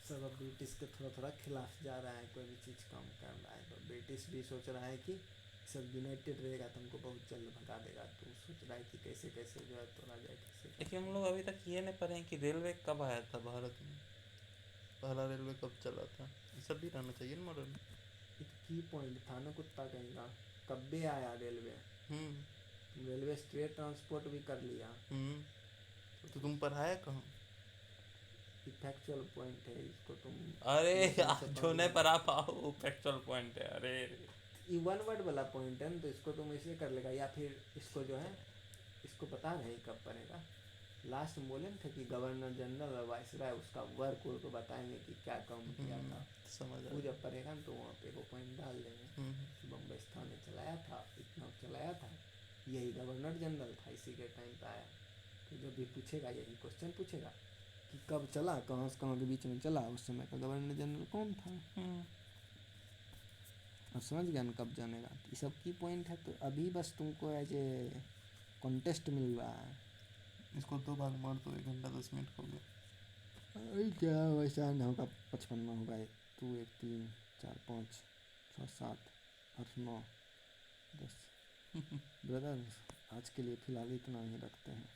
सब अब ब्रिटिश के थोड़ा खिलाफ जा रहा है, कोई भी चीज़ काम कर रहा है तो ब्रिटिश भी सोच रहा है कि सब यूनाइटेड रहेगा तो हमको बहुत जल्द भगा देगा, तो सोच रहा है कि कैसे कैसे जो है तोड़ा जाए, कैसे। लेकिन हम लोग अभी तक ये नहीं पढ़े हैं कि रेलवे कब आया था भारत में, पहला रेलवे कब चला था, ये सब भी रहना चाहिए ना मॉडल। एक की पॉइंट था ना कुत्ता कहेगा, कब्बे आया रेलवे, रेलवे स्ट्रेट ट्रांसपोर्ट भी कर लिया, तो तुम पढ़ाया कहाँ, फैक्चुअल पॉइंट है, इसको तुम अरे यार जो नहीं पढ़ा पाओ वो फैक्चुअल पॉइंट है। अरे ये वन वर्ड वाला पॉइंट है ना, तो इसको तुम ऐसे कर लेगा, या फिर इसको जो है इसको बता रहे कब पड़ेगा। लास्ट में बोले थे कि गवर्नर जनरल और वाइसराय उसका वर्क को बताएंगे कि क्या काम किया था, समझ वो जब पड़ेगा ना तो वहाँ पे वो पॉइंट डाल देंगे कि बम्बई स्थान ने चलाया था, इतना चलाया था, यही गवर्नर जनरल था, इसी के टाइम पे आया। तो जब भी पूछेगा यही क्वेश्चन पूछेगा कि कब चला, कहाँ से कहाँ के बीच में चला, उस समय का गवर्नर जनरल कौन था। अब समझ गया ना कब जानेगा। ये सब की पॉइंट है, तो अभी बस तुमको एज ए कॉन्टेस्ट मिल रहा है। इसको 2 भाग मार दो, 1 घंटा 10 मिनट हो गया। अरे क्या वैसा नहीं होगा, 55 में होगा। 2 1 3 4 5 6 7 8 9 10 ब्रदर आज के लिए फ़िलहाल इतना ही रखते हैं,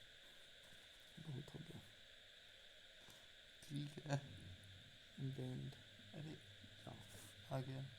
बहुत हो गया। ठीक है, एंड अरे जाओ। आ गया।